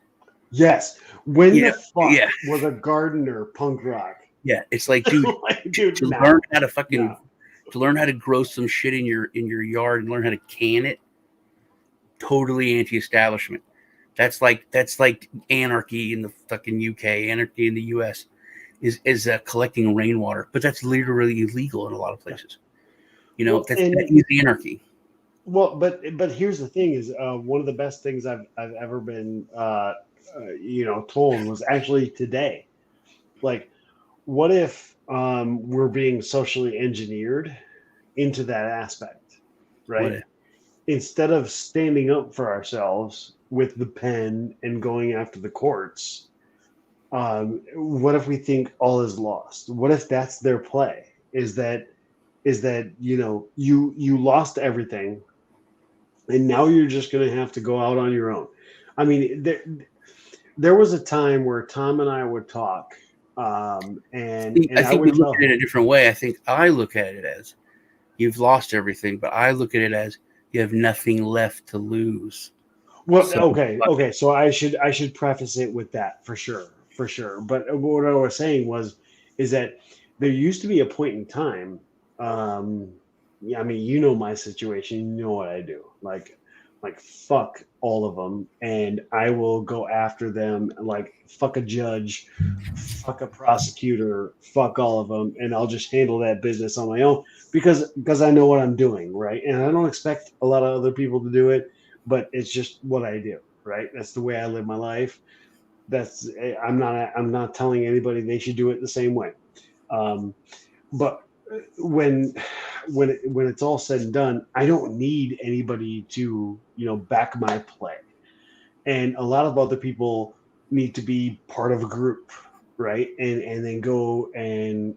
Yes, when the fuck was a gardener punk rock? Yeah, it's like, dude, to learn how to to learn how to grow some shit in your yard and learn how to can it. Totally anti-establishment. That's like anarchy in the fucking UK, anarchy in the US. Is collecting rainwater, but that's literally illegal in a lot of places. That is anarchy. Well, but here's the thing: is one of the best things I've ever been told was actually today. Like, what if we're being socially engineered into that aspect, right? Instead of standing up for ourselves with the pen and going after the courts. What if we think all is lost? What if that's their play? Is that you lost everything, and now you're just going to have to go out on your own? I mean, there was a time where Tom and I would talk, and I think we look at it a different way. I think I look at it as you've lost everything. But I look at it as you have nothing left to lose. Well, So, okay. So I should preface it with that for sure. But what I was saying is that there used to be a point in time. Yeah, I mean, you know my situation. You know what I do. Like fuck all of them, and I will go after them. Like fuck a judge, fuck a prosecutor, fuck all of them, and I'll just handle that business on my own because I know what I'm doing, right? And I don't expect a lot of other people to do it, but it's just what I do, right? That's the way I live my life. That's I'm not telling anybody they should do it the same way. But when when it's all said and done, I don't need anybody to back my play, and a lot of other people need to be part of a group, right? And then go and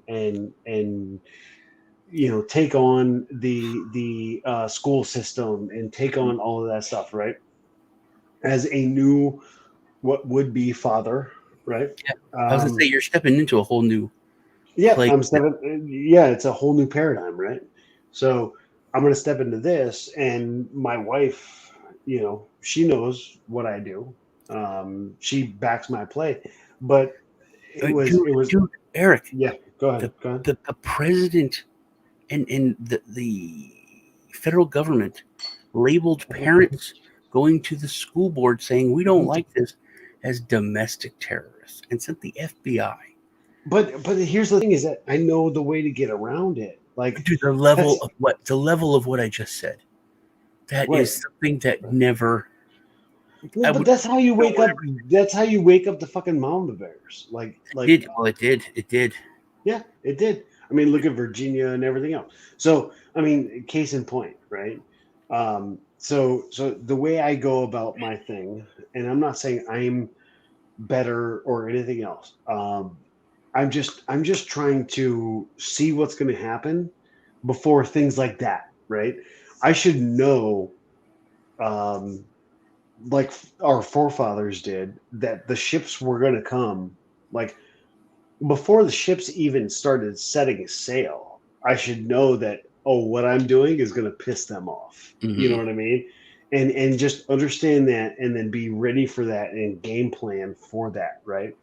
take on the school system and take on all of that stuff, right? As a new what would be father, right? yeah, I was gonna say you're stepping into a whole new Yeah, place. I'm stepping. Yeah, it's a whole new paradigm, right? So I'm going to step into this, and my wife, she knows what I do. She backs my play, but it was. Dude, Eric. Yeah, go ahead. The president and the federal government labeled parents going to the school board saying we don't like this as domestic terrorists and sent the FBI. But here's the thing: is that I know the way to get around it. Like, dude, the level of what I just said. That right. is something that never. Well, but that's how you wake up. That's how you wake up the fucking mama bears. Like it did. Yeah, it did. I mean, look at Virginia and everything else. So, I mean, case in point, right? So the way I go about my thing, and I'm not saying I'm better or anything else. I'm just trying to see what's going to happen before things like that, right? I should know, like our forefathers did, that the ships were going to come, like before the ships even started setting sail. I should know that, oh, what I'm doing is going to piss them off. Mm-hmm. You know what I mean? And just understand that, and then be ready for that and game plan for that, right?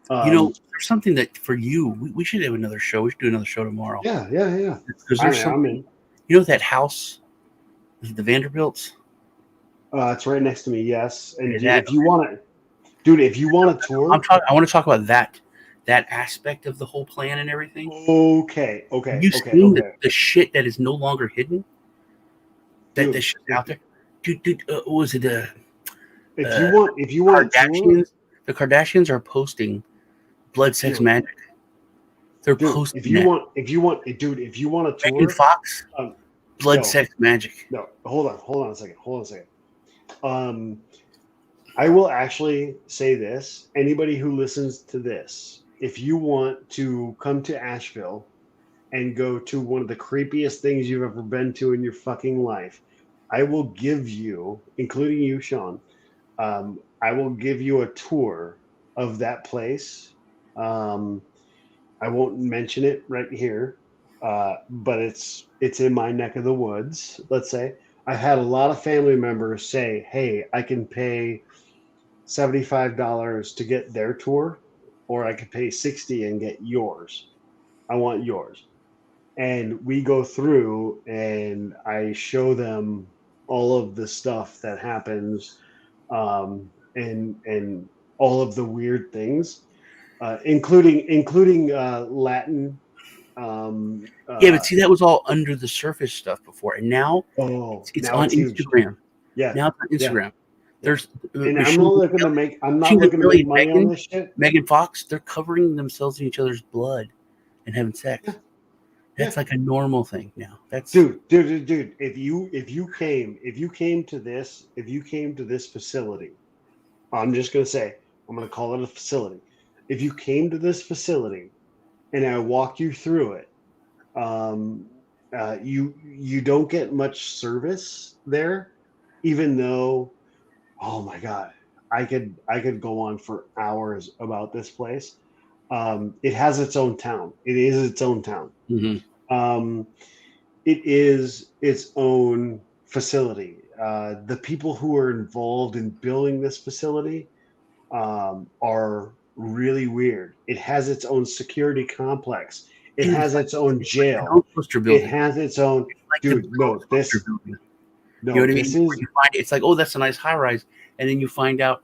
There's something that for you, we should have another show. We should do another show tomorrow. Yeah. Because there's something. That house, the Vanderbilts. It's right next to me. Yes, and if you want to, dude, if you want a tour, I want to talk about that aspect of the whole plan and everything. Okay. You seen the shit that is no longer hidden? That shit's out there, dude. What was it? If you want Kardashians, the Kardashians are posting blood, sex, magic. They're posting. If you want a tour, Megan Fox, blood, sex, magic. No, hold on a second. I will actually say this. Anybody who listens to this, if you want to come to Asheville and go to one of the creepiest things you've ever been to in your fucking life, I will give you, including you, Sean, I will give you a tour of that place. I won't mention it right here, but it's in my neck of the woods, let's say. I've had a lot of family members say, hey, I can pay $75 to get their tour, or I could pay $60 and get yours. I want yours. And we go through and I show them all of the stuff that happens, and all of the weird things, including Latin. But see, that was all under the surface stuff before, and now it's on Instagram. Yeah, now it's on Instagram. Yeah. There's and I'm not looking to make money on this shit. Megan Fox, they're covering themselves in each other's blood and having sex. Yeah. That's like a normal thing now. That's dude. If you came to this facility, I'm just gonna say, I'm gonna call it a facility. If you came to this facility and I walk you through it, you don't get much service there, even though, oh my God, I could go on for hours about this place. It has its own town. It is its own town. Mm-hmm. it is its own facility. The people who are involved in building this facility are really weird. It has its own security complex. It Dude, has its own it's like a jail. poster It building. has its own. It's like Dude, the no, poster this. building. No, You know what I this mean? is You find it's like, oh, that's a nice high rise, and then you find out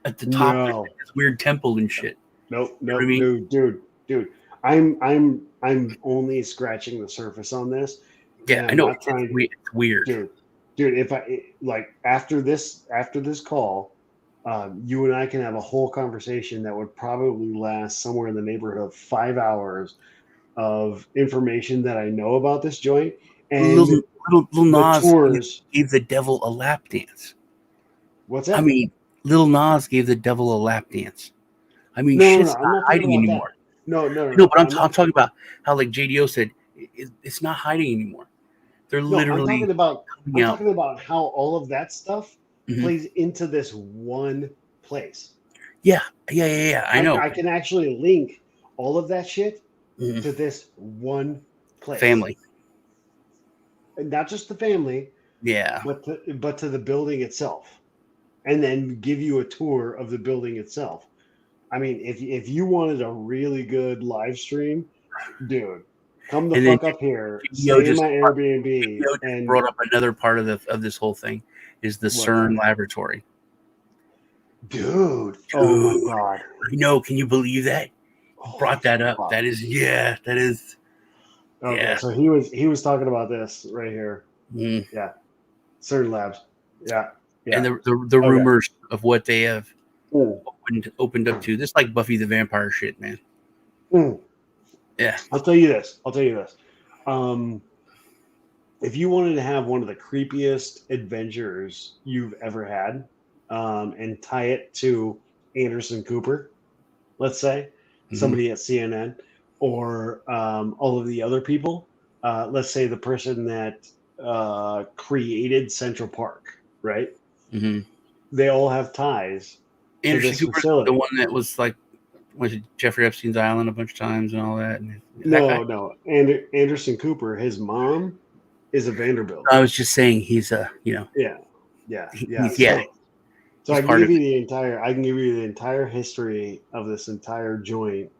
at the top there's no, like this weird temple and shit. nope, You know what nope, I mean? dude. I'm only scratching the surface on this, Yeah, and I I'm know not trying to, it's weird. dude. If I like after this call, you and I can have a whole conversation that would probably last somewhere in the neighborhood of 5 hours of information that I know about this joint and Little the Nas tours. gave the devil a lap dance. What's I that? mean, Lil Nas gave the devil a lap dance. I mean, No, shit's I'm not not talking hiding about anymore. that. No, No, but I'm not. talking about how, like JDO said, it's not hiding anymore. They're No, literally coming I'm out. talking about how all of that stuff Mhm. plays into this one place. Yeah. I know. I can actually link all of that shit Mhm. to this one place. Family. And not just the family, Yeah. but to the building itself. And then give you a tour of the building itself. I mean, if you wanted a really good live stream, dude, come the And then fuck up here, JDO stay in just my Airbnb, and brought up another part of this whole thing is the What? CERN laboratory. Dude, oh my god. I know. Can you believe that? Brought that up. Fuck. That is. Okay, Yeah. so he was talking about this right here. Mm. Yeah, certain labs. Yeah. And the rumors of what they have Mm. opened up to. This like Buffy the Vampire shit, man. Mm. Yeah. I'll tell you this. If you wanted to have one of the creepiest adventures you've ever had, and tie it to Anderson Cooper, let's say, somebody at CNN, or all of the other people, let's say the person that created Central Park, right? Mm-hmm. They all have ties to Anderson this Cooper's facility. the one that was like went to Jeffrey Epstein's island a bunch of times and all that. And No. Anderson Cooper, his mom is a Vanderbilt. I was just saying he's a Yeah. So I can give you the entire history of this entire joint.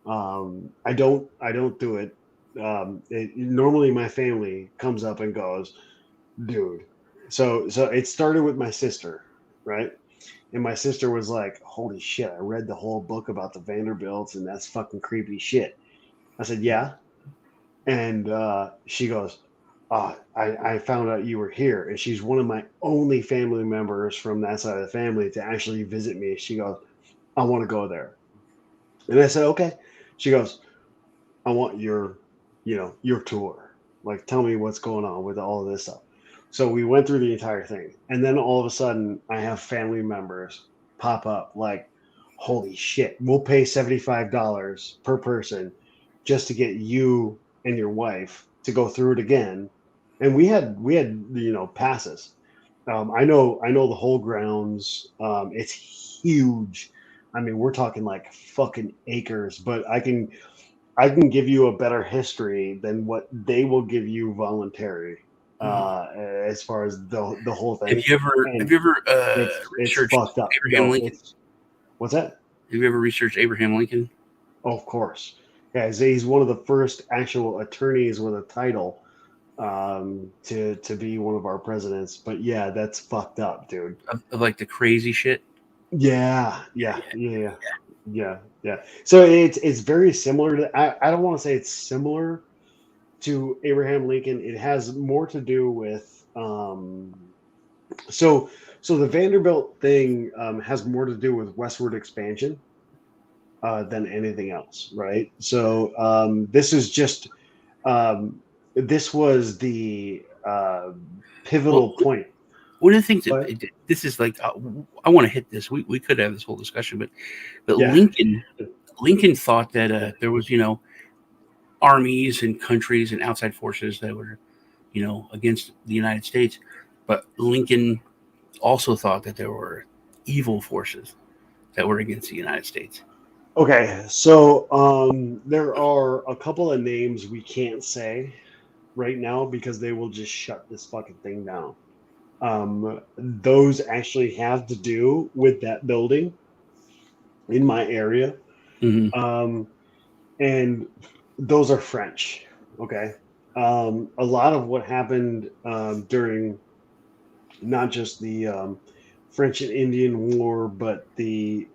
I don't do it. Normally my family comes up and goes, dude. So it started with my sister, right? And my sister was like, holy shit, I read the whole book about the Vanderbilts and that's fucking creepy shit. I said, yeah. And she goes, I found out you were here. And she's one of my only family members from that side of the family to actually visit me. She goes, I want to go there. And I said, okay. She goes, I want your tour. Like, tell me what's going on with all of this stuff. So we went through the entire thing. And then all of a sudden, I have family members pop up like, holy shit, we'll pay $75 per person just to get you and your wife to go through it again. And we had passes. I know the whole grounds. It's huge. I mean, we're talking like fucking acres, but I can give you a better history than what they will give you voluntary, as far as the whole thing. Have you ever researched fucked up. Abraham Lincoln? What's that? Have you ever researched Abraham Lincoln? Oh, of course. Yeah, he's one of the first actual attorneys with a title to be one of our presidents. But yeah, that's fucked up, dude. Of like the crazy shit. Yeah. So it's very similar to. I don't want to say it's similar to Abraham Lincoln. It has more to do with. So the Vanderbilt thing has more to do with westward expansion than anything else, right? So this is just. This was the pivotal point. One of the things that this is like, I want to hit this. We could have this whole discussion, but yeah. Lincoln thought that there was, armies and countries and outside forces that were, against the United States. But Lincoln also thought that there were evil forces that were against the United States. Okay, so there are a couple of names we can't say right now because they will just shut this fucking thing down. Those actually have to do with that building in my area. Mhm. And those are French. Okay. A lot of what happened during not just the French and Indian War, but the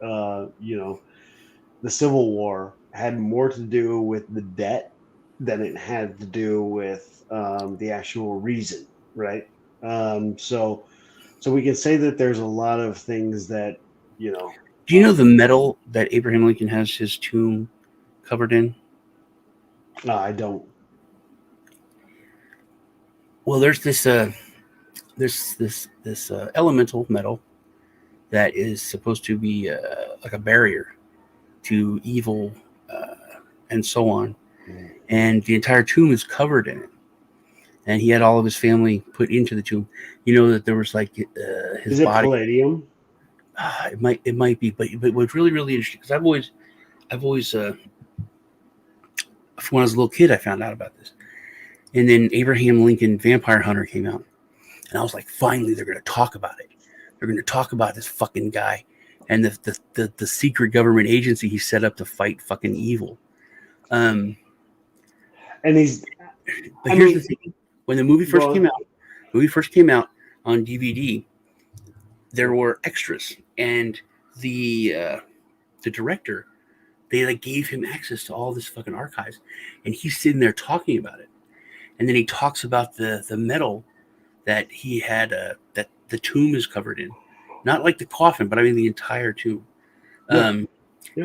the Civil War had more to do with the debt than it had to do with the actual reason, right? So we can say that there's a lot of things that you know. Do you know the metal that Abraham Lincoln has his tomb covered in? I don't. Well, there's this elemental metal that is supposed to be like a barrier to evil and so on, and the entire tomb is covered in it. And he had all of his family put into the tomb. You know that there was like his Is it body. palladium? It might be, but what's really interesting because I've always when I was a little kid I found out about this, and then Abraham Lincoln Vampire Hunter came out, and I was like, finally they're going to talk about it. They're going to talk about this fucking guy and the secret government agency he set up to fight fucking evil. And he's. But I here's mean, the thing: when the movie first came out on DVD, there were extras, and the director, they like gave him access to all this fucking archives, and he's sitting there talking about it, and then he talks about the metal that he had that the tomb is covered in, not like the coffin, but I mean the entire tomb, and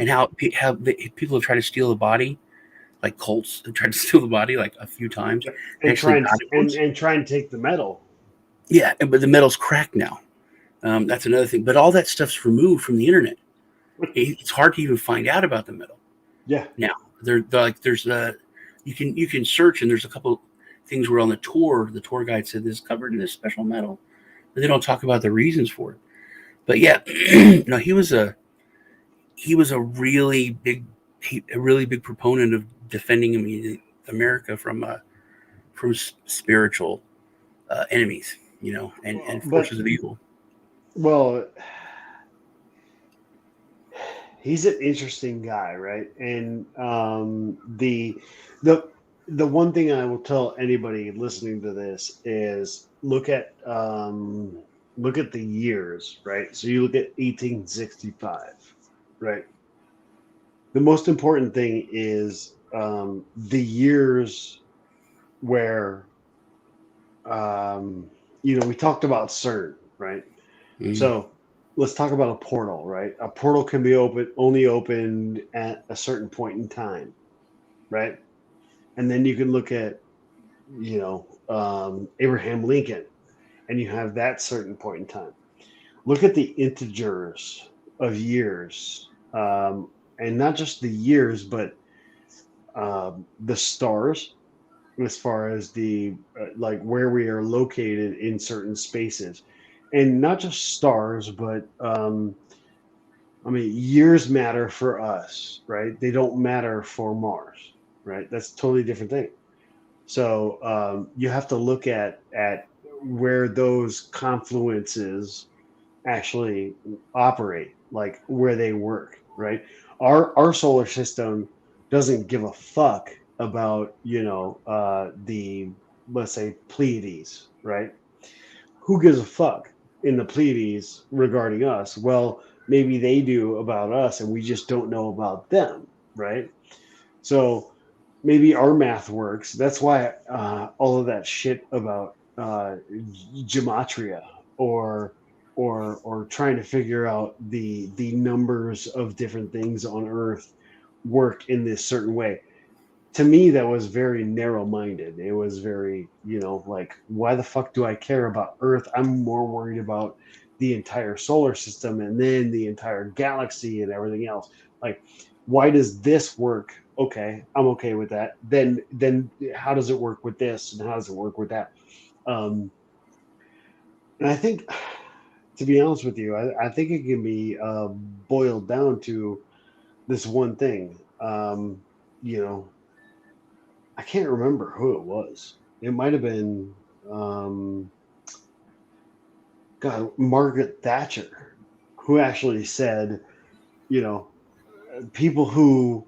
how people have tried to steal the body, like cults have tried to steal the body like a few times, and try actually got it once. and try and take the medal. Yeah, but the metal's cracked now. That's another thing. But all that stuff's removed from the internet. It's hard to even find out about the metal. Yeah. Now they're like there's you can search, and there's a couple things where on the tour guide said this is covered in this special metal, but they don't talk about the reasons for it. But yeah, no, he was a really big proponent of defending America from spiritual enemies, and forces of evil. Well, he's an interesting guy, right? And the one thing I will tell anybody listening to this is look at the years, right? So you look at 1865, right? The most important thing is the years where we talked about CERN, right? Mm. So let's talk about a portal, right? A portal can be only opened at a certain point in time, right? And then you can look at, Abraham Lincoln, and you have that certain point in time. Look at the integers of years, and not just the years, but the stars, as far as the like where we are located in certain spaces, and not just stars, but years matter for us, right? They don't matter for Mars, right? That's a totally different thing. So you have to look at where those confluences actually operate, like where they work, right? Our solar system doesn't give a fuck about the, let's say, Pleiades, right? Who gives a fuck in the Pleiades regarding us? Well, maybe they do about us, and we just don't know about them, right? So maybe our math works. That's why all of that shit about gematria or trying to figure out the numbers of different things on Earth work in this certain way. To me, that was very narrow-minded. It was very, like, why the fuck do I care about Earth? I'm more worried about the entire solar system and then the entire galaxy and everything else. Like, why does this work? Okay, I'm okay with that. Then how does it work with this and how does it work with that? And I think, to be honest with you, I think it can be boiled down to this one thing. I can't remember who it was. it might have been Margaret Thatcher, who actually said, you know, people who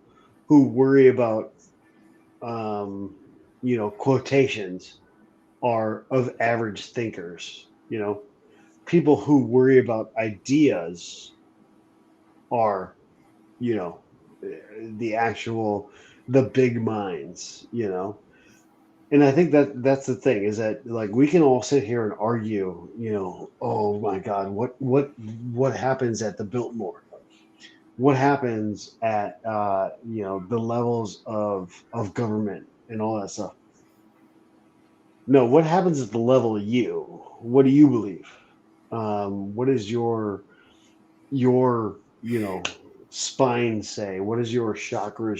worry about quotations are of average thinkers. People who worry about ideas are, the big minds. And I think that's the thing, is that, like, we can all sit here and argue, oh my God, what happens at the Biltmore? What happens at the levels of government and all that stuff? No, what happens at the level of you? What do you believe? What is your spine say? What does your chakra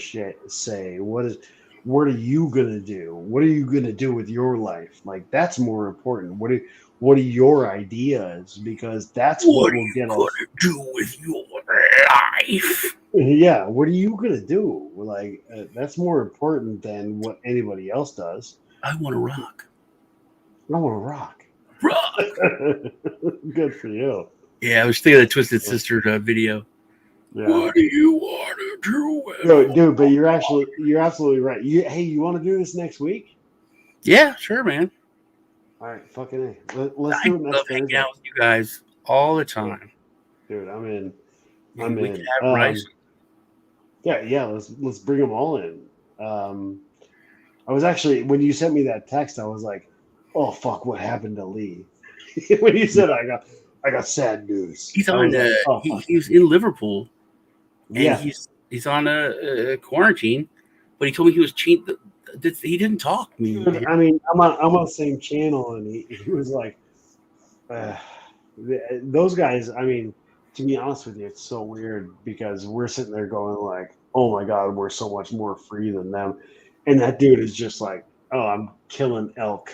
say? What are you gonna do? What are you gonna do with your life? Like, that's more important. What are your ideas? Because that's what will get us. What are you gonna do with your life? Yeah, what are you gonna do? Like, that's more important than what anybody else does. I want to rock. I want to rock. Rock. Good for you. Yeah, I was thinking of the Twisted Sister video. Yeah. What do you want to do? Dude, but you're absolutely right. You want to do this next week? Yeah, sure, man. All right, fucking A. Let's I do it next love hanging out with you guys all the time. Dude, I'm in. And we can have rice. Yeah. Let's bring them all in. I was actually, when you sent me that text, I was like, "Oh fuck, what happened to Lee?" When you said, I got sad news. He's on he's in Liverpool, and yeah, he's on a quarantine, but he told me he was cheating. He didn't talk to me. Dude, I mean, I'm on the same channel, and he was like, those guys. I mean, to be honest with you, it's so weird, because we're sitting there going like, "Oh my God, we're so much more free than them," and that dude is just like, "Oh, I'm killing elk."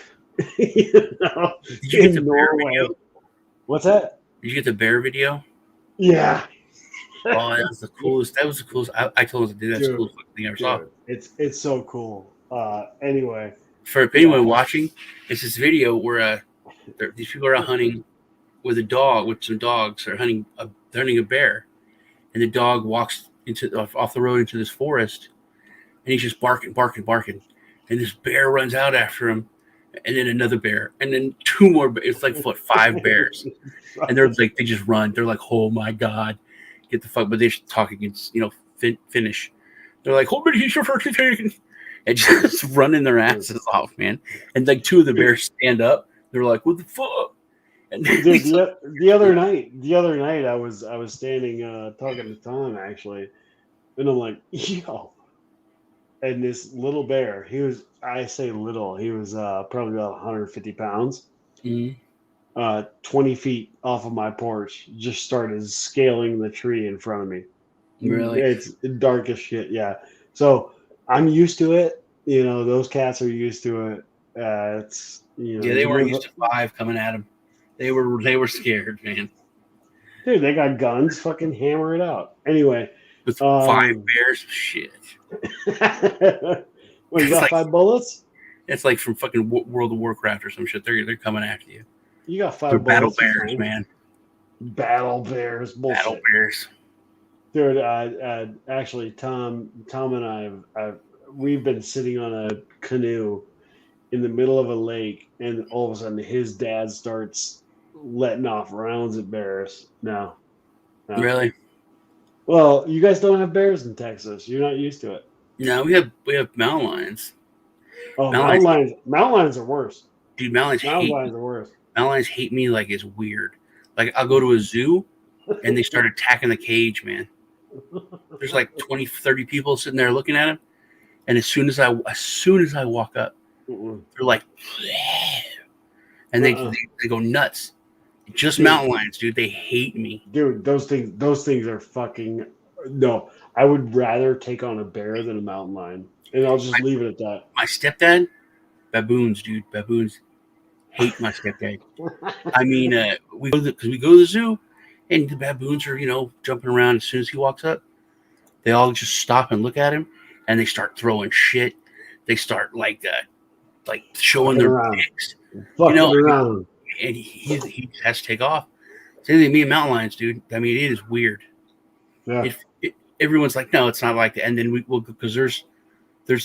Did you get the bear video? What's that? Did you get the bear video? Yeah. Oh, that was the coolest. That was the coolest. I told him to do that. That's the coolest thing I ever saw. It's so cool. Anyway, for anyone watching, it's this video where these people are out hunting with some dogs. They're hunting a bear, and the dog walks off the road into this forest, and he's just barking, and this bear runs out after him, and then another bear, and then two more. It's like 5 bears, and they're like, they just run. They're like, oh my God, get the fuck! But they're talking in Finnish. They're like, hold me, and just running their asses off, man. And like 2 of the bears stand up. They're like, what the fuck? And the other night, I was standing talking to Tom, actually, and I'm like, yo. And this little bear, I say little, he was probably about 150 pounds, 20 feet off of my porch, just started scaling the tree in front of me. Really? It's dark as shit, yeah. So I'm used to it. Those cats are used to it. It's they weren't used to 5 coming at them. They were scared, man. Dude, they got guns. Fucking hammer it out. Anyway, with 5 bears, shit. Wait, you got 5 bullets? It's like from fucking World of Warcraft or some shit. They're coming after you. You got 5 They're bullets. Battle bears, man. Battle bears, bullshit. Battle bears. Dude, actually, Tom and we've been sitting on a canoe in the middle of a lake, and all of a sudden his dad starts letting off rounds at bears. No. Really? Well, you guys don't have bears in Texas. You're not used to it. No, we have mountain lions. Oh, mountain lions are worse. Dude, mountain lions are worse. Mountain lions hate me like it's weird. Like, I'll go to a zoo, and they start attacking the cage, man. There's like 20, 30 people sitting there looking at them, and as soon as I walk up, they're like, and they go nuts. Just mountain lions, dude. They hate me, dude. Those things are fucking. No, I would rather take on a bear than a mountain lion, and I'll just leave it at that. My stepdad, baboons, dude. Baboons hate my stepdad. I mean, we go to the zoo, and the baboons are jumping around. As soon as he walks up, they all just stop and look at him, and they start throwing shit. They start like like showing Fucking their around. dicks. Fucking You know, around. and he has to take off. Same thing, me and mountain lions, dude. I mean, it is weird. Yeah. Everyone's like, no, it's not like that. And then we'll because there's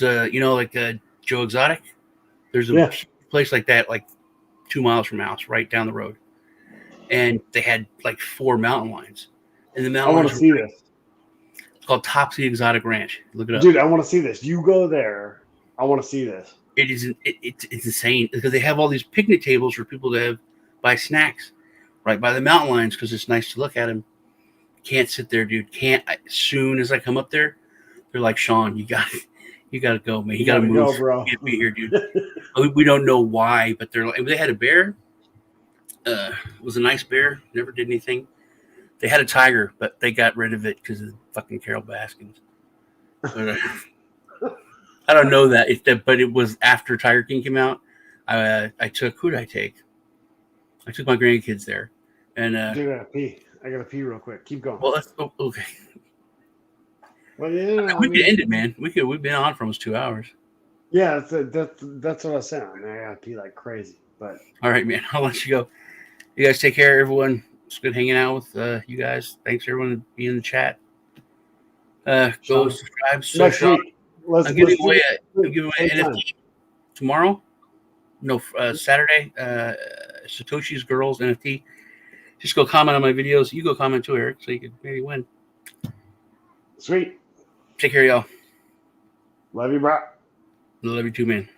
a like Joe Exotic. There's a place like that, like 2 miles from my house, right down the road. And they had like 4 mountain lions. And the mountain I want to see this. It's called Topsy Exotic Ranch. Look it up. Dude, I want to see this. You go there. I want to see this. It's insane because they have all these picnic tables for people to buy snacks right by the mountain lions because it's nice to look at them. Can't sit there, dude. As soon as I come up there, they're like, Sean, you got to go, man. You got to move. Go, bro. You can't be here, dude. We don't know why, but they're like, they had a bear. It was a nice bear. Never did anything. They had a tiger, but they got rid of it because of fucking Carol Baskins. But, I don't know but it was after Tiger King came out. I took, who did I take? I took my grandkids there, and dude, I gotta pee. I gotta pee real quick. Keep going. Well, okay. Well, yeah, we could end it, man. We've been on for almost 2 hours. Yeah, that's what I was saying. I mean, I gotta pee like crazy. But all right, man. I'll let you go. You guys take care, everyone. It's good hanging out with you guys. Thanks everyone to be in the chat. Go subscribe. So next Sean, week, I'm giving away an NFT tomorrow. No, Saturday. Satoshi's Girls NFT. Just go comment on my videos. You go comment too, Eric, so you can maybe win. Sweet. Take care, y'all. Love you, bro. Love you too, man.